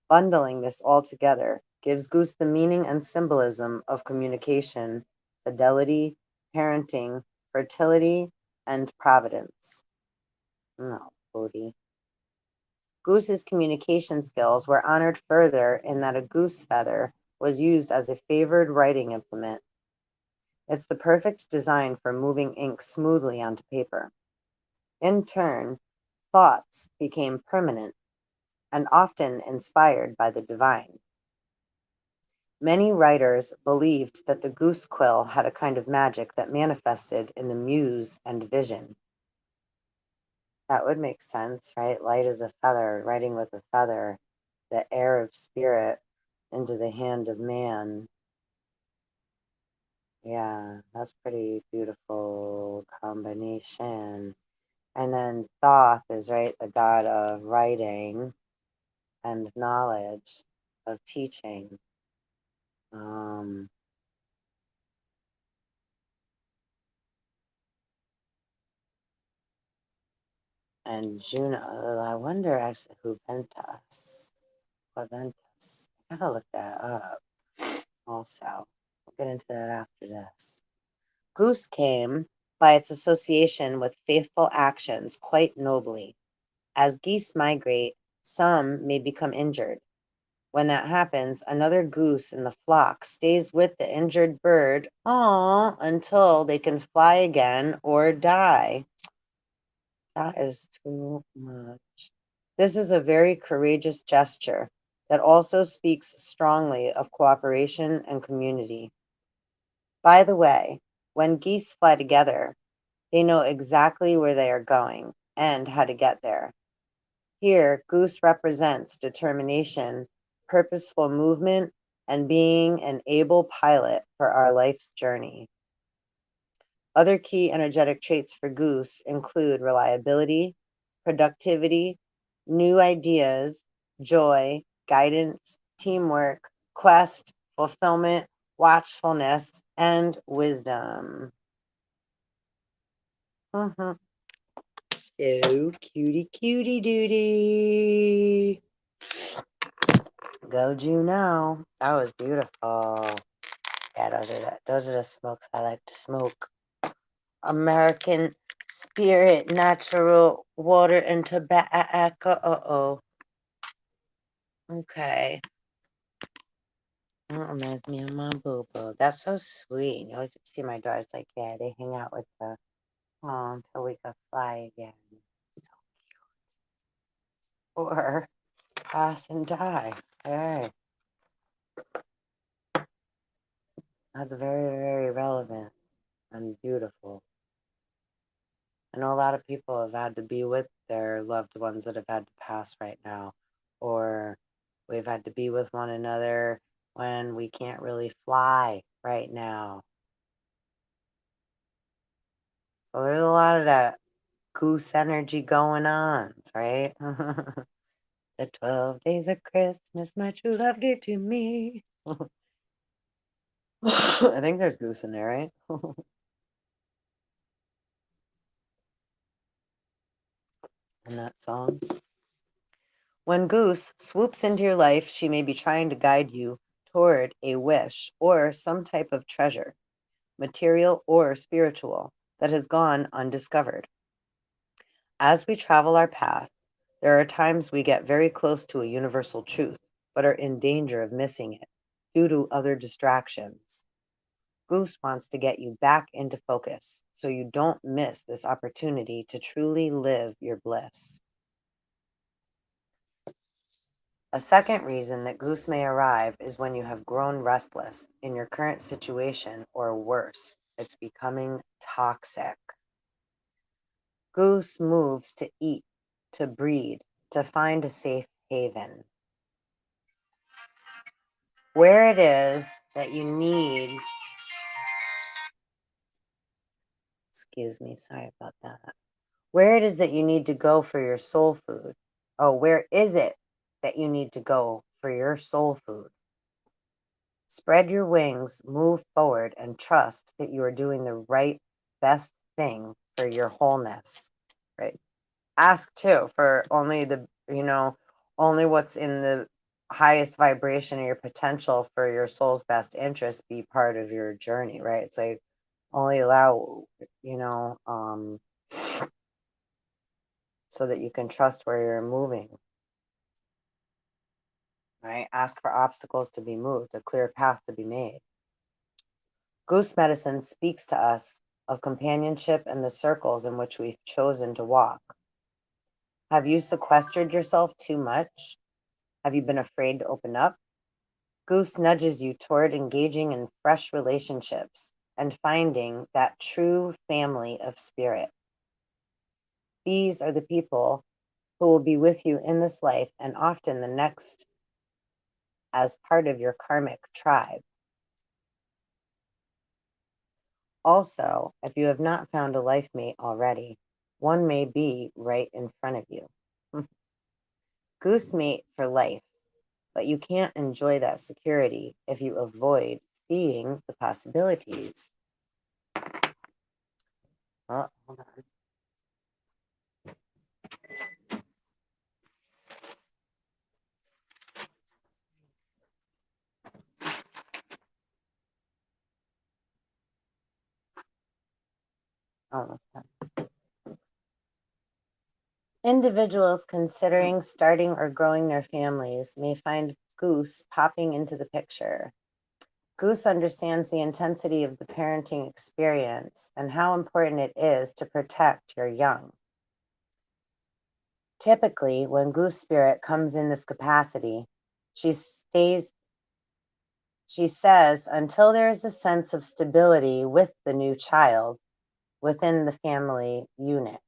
Bundling this all together gives Goose the meaning and symbolism of communication, fidelity, parenting, fertility, and providence. No, booty. Goose's communication skills were honored further in that a goose feather was used as a favored writing implement. It's the perfect design for moving ink smoothly onto paper. In turn, thoughts became permanent and often inspired by the divine. Many writers believed that the goose quill had a kind of magic that manifested in the muse and vision. That would make sense, right? Light as a feather, writing with a feather, the air of spirit into the hand of man. Yeah, that's pretty beautiful combination. And then Thoth is, right, the god of writing and knowledge, of teaching. Um, and Juno, I wonder actually who Ventus. What Ventus? I gotta look that up also. We'll get into that after this. Goose came, by its association with faithful actions, quite nobly. As geese migrate, some may become injured. When that happens, another goose in the flock stays with the injured bird until they can fly again or die. That is too much. This is a very courageous gesture that also speaks strongly of cooperation and community. By the way, when geese fly together, they know exactly where they are going and how to get there. Here, goose represents determination, purposeful movement, and being an able pilot for our life's journey. Other key energetic traits for goose include reliability, productivity, new ideas, joy, guidance, teamwork, quest, fulfillment, watchfulness, and wisdom. So cutie duty. Go Juno. That was beautiful. Yeah, those are the smokes I like to smoke. American spirit, natural water, and tobacco. Okay. That reminds me of my boo-boo. That's so sweet. You always see my daughters like, yeah, they hang out with the until we can fly again. So, or pass and die. Hey, that's very, very relevant and beautiful. I know a lot of people have had to be with their loved ones that have had to pass right now, or we've had to be with one another when we can't really fly right now. So there's a lot of that goose energy going on, right? The 12 days of Christmas my true love gave to me. I think there's goose in there, right? In that song. When Goose swoops into your life, she may be trying to guide you toward a wish or some type of treasure, material or spiritual, that has gone undiscovered. As we travel our path, there are times we get very close to a universal truth, but are in danger of missing it due to other distractions. Goose wants to get you back into focus so you don't miss this opportunity to truly live your bliss. A second reason that Goose may arrive is when you have grown restless in your current situation, or worse, it's becoming toxic. Goose moves to eat, to breed, to find a safe haven. Where it is that you need, excuse me, sorry about that. Where it is that you need to go for your soul food. Oh, where is it that you need to go for your soul food? Spread your wings, move forward, and trust that you are doing the right, best thing for your wholeness. Right? Ask too for only what's in the highest vibration of your potential for your soul's best interest be part of your journey, right? It's like only allow, so that you can trust where you're moving, right? Ask for obstacles to be moved, a clear path to be made. Goose medicine speaks to us of companionship and the circles in which we've chosen to walk. Have you sequestered yourself too much? Have you been afraid to open up? Goose nudges you toward engaging in fresh relationships and finding that true family of spirit. These are the people who will be with you in this life and often the next as part of your karmic tribe. Also, if you have not found a life mate already, one may be right in front of you. Goose mate for life, but you can't enjoy that security if you avoid seeing the possibilities. Oh, hold on. Almost done. Individuals considering starting or growing their families may find Goose popping into the picture. Goose understands the intensity of the parenting experience and how important it is to protect your young. Typically, when Goose spirit comes in this capacity, she says, until there is a sense of stability with the new child within the family unit.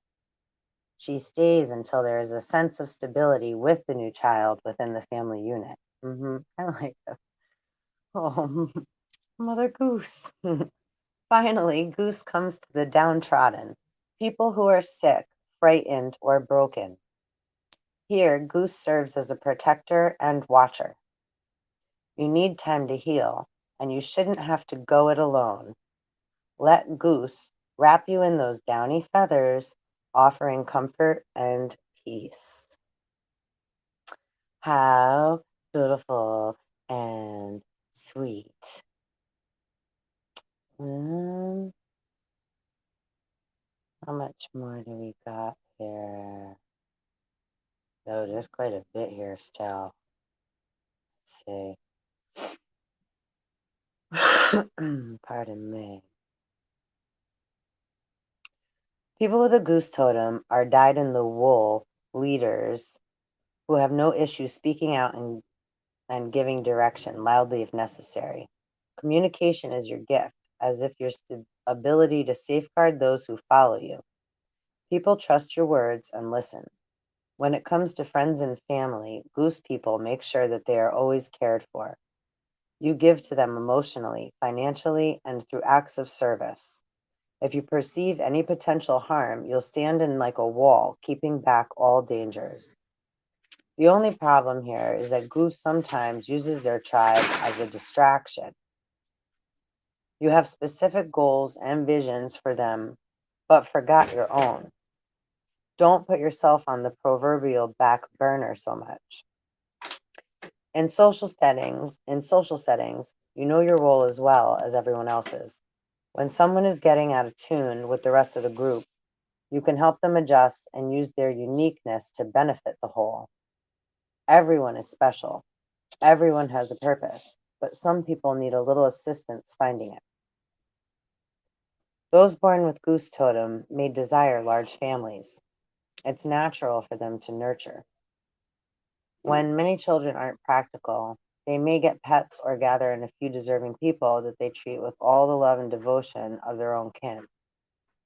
She stays until there is a sense of stability with the new child within the family unit. I like that. Oh, Mother Goose. Finally, Goose comes to the downtrodden, people who are sick, frightened, or broken. Here, Goose serves as a protector and watcher. You need time to heal, and you shouldn't have to go it alone. Let Goose wrap you in those downy feathers, offering comfort and peace. How beautiful and sweet. How much more do we got here? Oh, there's quite a bit here still. Let's see. Pardon me. People with a goose totem are dyed-in-the-wool leaders who have no issue speaking out and giving direction loudly if necessary. Communication is your gift, as if your ability to safeguard those who follow you. People trust your words and listen. When it comes to friends and family, goose people make sure that they are always cared for. You give to them emotionally, financially, and through acts of service. If you perceive any potential harm, you'll stand in like a wall, keeping back all dangers. The only problem here is that Goose sometimes uses their tribe as a distraction. You have specific goals and visions for them, but forgot your own. Don't put yourself on the proverbial back burner so much. In social settings, you know your role as well as everyone else's. When someone is getting out of tune with the rest of the group, you can help them adjust and use their uniqueness to benefit the whole. Everyone is special. Everyone has a purpose, but some people need a little assistance finding it. Those born with goose totem may desire large families. It's natural for them to nurture. When many children aren't practical, they may get pets or gather in a few deserving people that they treat with all the love and devotion of their own kin.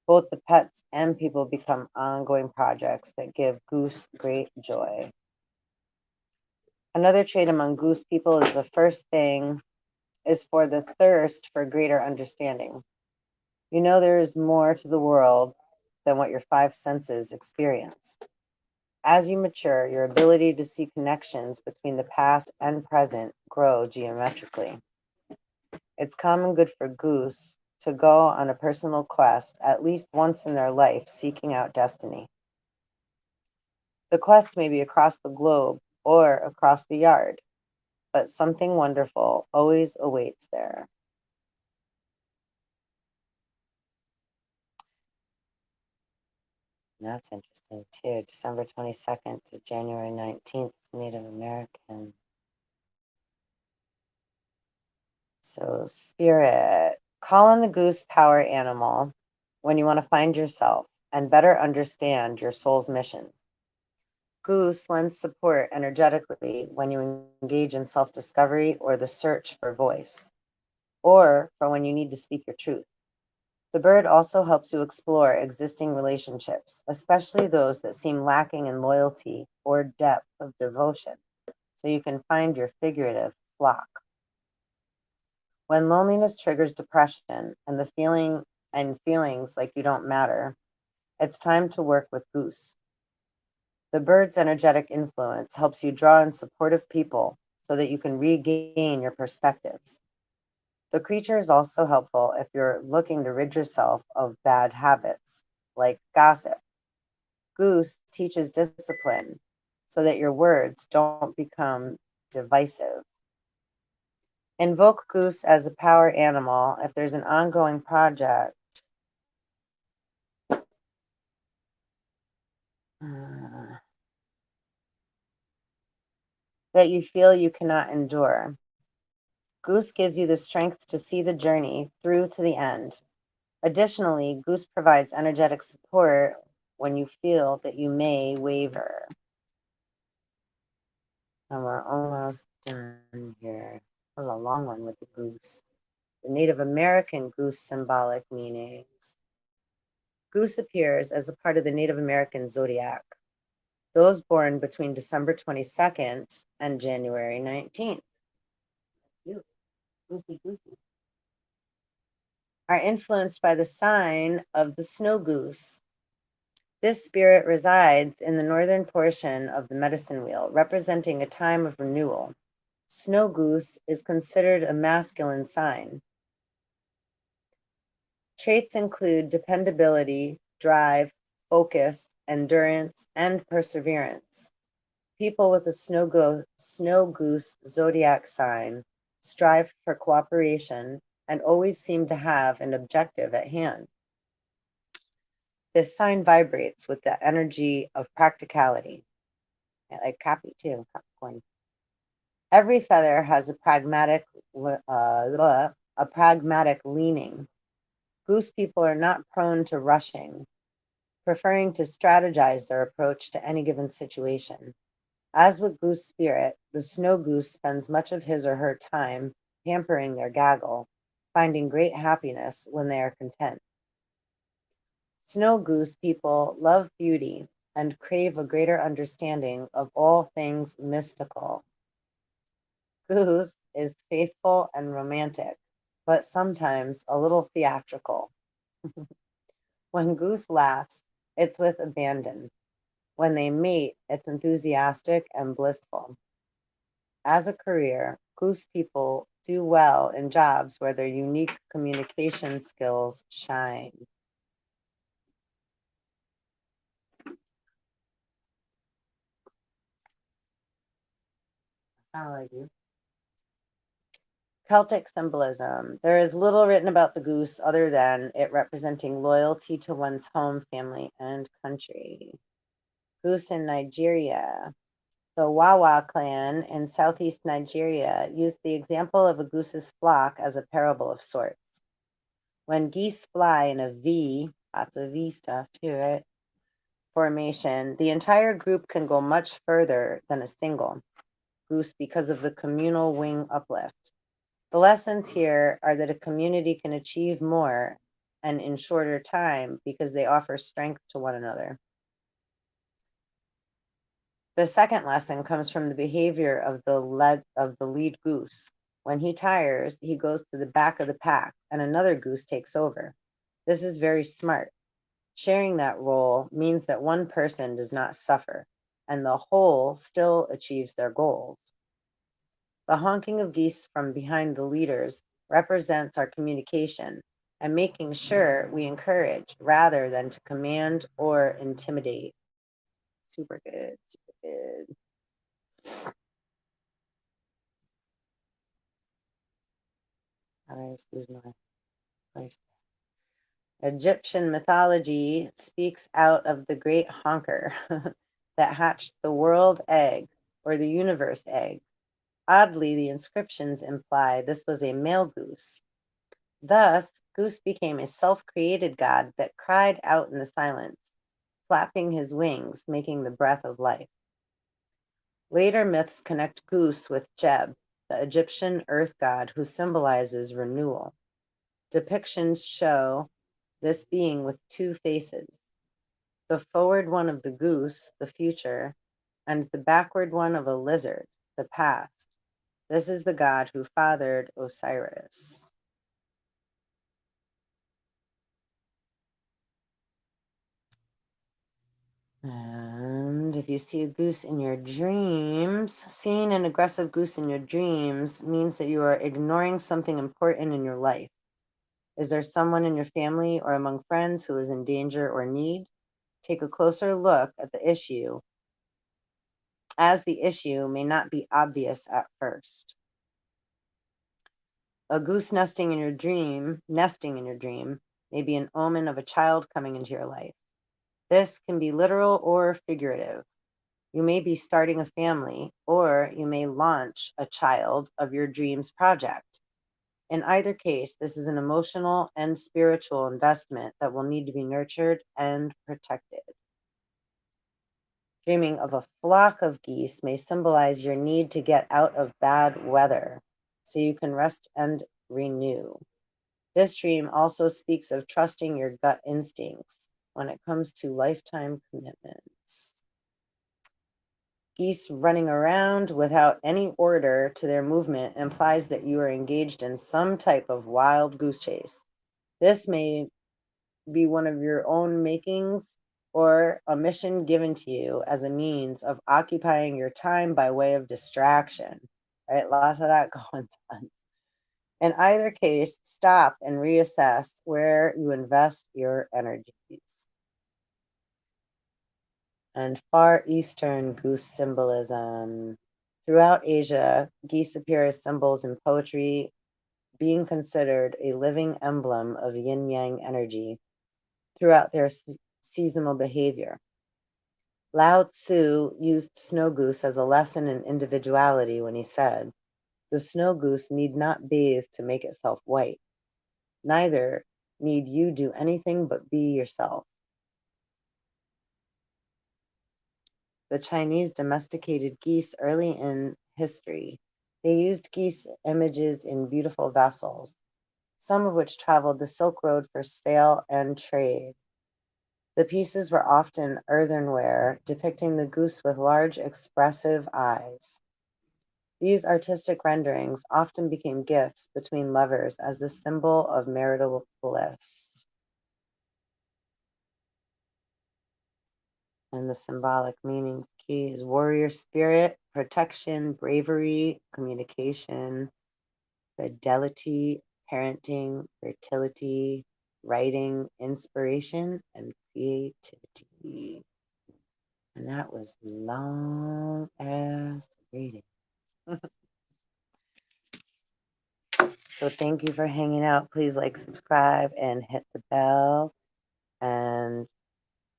Both the pets and people become ongoing projects that give Goose great joy. Another trait among Goose people is the first thing is for the thirst for greater understanding. You know there is more to the world than what your five senses experience. As you mature, your ability to see connections between the past and present grow geometrically. It's common good for Goose to go on a personal quest at least once in their life seeking out destiny. The quest may be across the globe or across the yard, but something wonderful always awaits there. And that's interesting too. December 22nd to January 19th, Native American. So, spirit. Call on the goose power animal when you want to find yourself and better understand your soul's mission. Goose lends support energetically when you engage in self discovery or the search for voice, or for when you need to speak your truth. The bird also helps you explore existing relationships, especially those that seem lacking in loyalty or depth of devotion, so you can find your figurative flock. When loneliness triggers depression and feelings like you don't matter, it's time to work with Goose. The bird's energetic influence helps you draw in supportive people so that you can regain your perspectives. The creature is also helpful if you're looking to rid yourself of bad habits, like gossip. Goose teaches discipline so that your words don't become divisive. Invoke Goose as a power animal if there's an ongoing project that you feel you cannot endure. Goose gives you the strength to see the journey through to the end. Additionally, Goose provides energetic support when you feel that you may waver. And we're almost done here. That was a long one with the goose. The Native American goose symbolic meanings. Goose appears as a part of the Native American zodiac. Those born between December 22nd and January 19th. You, goosey, goosey. Are influenced by the sign of the snow goose. This spirit resides in the northern portion of the medicine wheel, representing a time of renewal. Snow goose is considered a masculine sign. Traits include dependability, drive, focus, endurance, and perseverance. People with a snow goose zodiac sign strive for cooperation and always seem to have an objective at hand. This sign vibrates with the energy of practicality. I like copy too, Capricorn. Every feather has a pragmatic leaning. Goose people are not prone to rushing, preferring to strategize their approach to any given situation. As with goose spirit, the snow goose spends much of his or her time pampering their gaggle, finding great happiness when they are content. Snow goose people love beauty and crave a greater understanding of all things mystical. Goose is faithful and romantic, but sometimes a little theatrical. When Goose laughs, it's with abandon. When they mate, it's enthusiastic and blissful. As a career, Goose people do well in jobs where their unique communication skills shine. How are you? Celtic symbolism. There is little written about the goose other than it representing loyalty to one's home, family, and country. Goose in Nigeria. The Wawa clan in southeast Nigeria used the example of a goose's flock as a parable of sorts. When geese fly in a V, lots of V stuff too, right? Formation, the entire group can go much further than a single. goose because of the communal wing uplift. The lessons here are that a community can achieve more and in shorter time because they offer strength to one another. The second lesson comes from the behavior of the lead goose. When he tires, he goes to the back of the pack and another goose takes over. This is very smart. Sharing that role means that one person does not suffer and the whole still achieves their goals. The honking of geese from behind the leaders represents our communication and making sure we encourage rather than to command or intimidate. Super good, super good. I just lose my place. Egyptian mythology speaks out of the great honker that hatched the world egg or the universe egg. Oddly, the inscriptions imply this was a male goose. Thus, Goose became a self-created god that cried out in the silence, flapping his wings, making the breath of life. Later myths connect Goose with Geb, the Egyptian earth god who symbolizes renewal. Depictions show this being with two faces, the forward one of the goose, the future, and the backward one of a lizard, the past. This is the god who fathered Osiris. And if you see a goose in your dreams, seeing an aggressive goose in your dreams means that you are ignoring something important in your life. Is there someone in your family or among friends who is in danger or need? Take a closer look at the issue, as the issue may not be obvious at first. A goose nesting in your dream, may be an omen of a child coming into your life. This can be literal or figurative. You may be starting a family, or you may launch a child of your dreams project. In either case, this is an emotional and spiritual investment that will need to be nurtured and protected. Dreaming of a flock of geese may symbolize your need to get out of bad weather so you can rest and renew. This dream also speaks of trusting your gut instincts when it comes to lifetime commitments. Geese running around without any order to their movement implies that you are engaged in some type of wild goose chase. This may be one of your own makings or a mission given to you as a means of occupying your time by way of distraction. Right? Lots of that going on. In either case, stop and reassess where you invest your energies. And Far Eastern goose symbolism. Throughout Asia, geese appear as symbols in poetry, being considered a living emblem of yin-yang energy throughout their seasonal behavior. Lao Tzu used snow goose as a lesson in individuality when he said, "The snow goose need not bathe to make itself white. Neither need you do anything but be yourself." The Chinese domesticated geese early in history. They used geese images in beautiful vessels, some of which traveled the Silk Road for sale and trade. The pieces were often earthenware, depicting the goose with large, expressive eyes. These artistic renderings often became gifts between lovers as a symbol of marital bliss. And the symbolic meanings key is warrior spirit, protection, bravery, communication, fidelity, parenting, fertility, writing, inspiration, and creativity. And that was long ass reading. So thank you for hanging out. Please like, subscribe, and hit the bell. And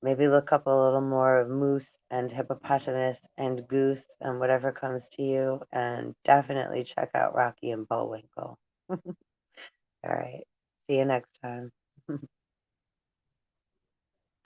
maybe look up a little more of moose and hippopotamus and goose and whatever comes to you. And definitely check out Rocky and Bullwinkle. All right. See you next time.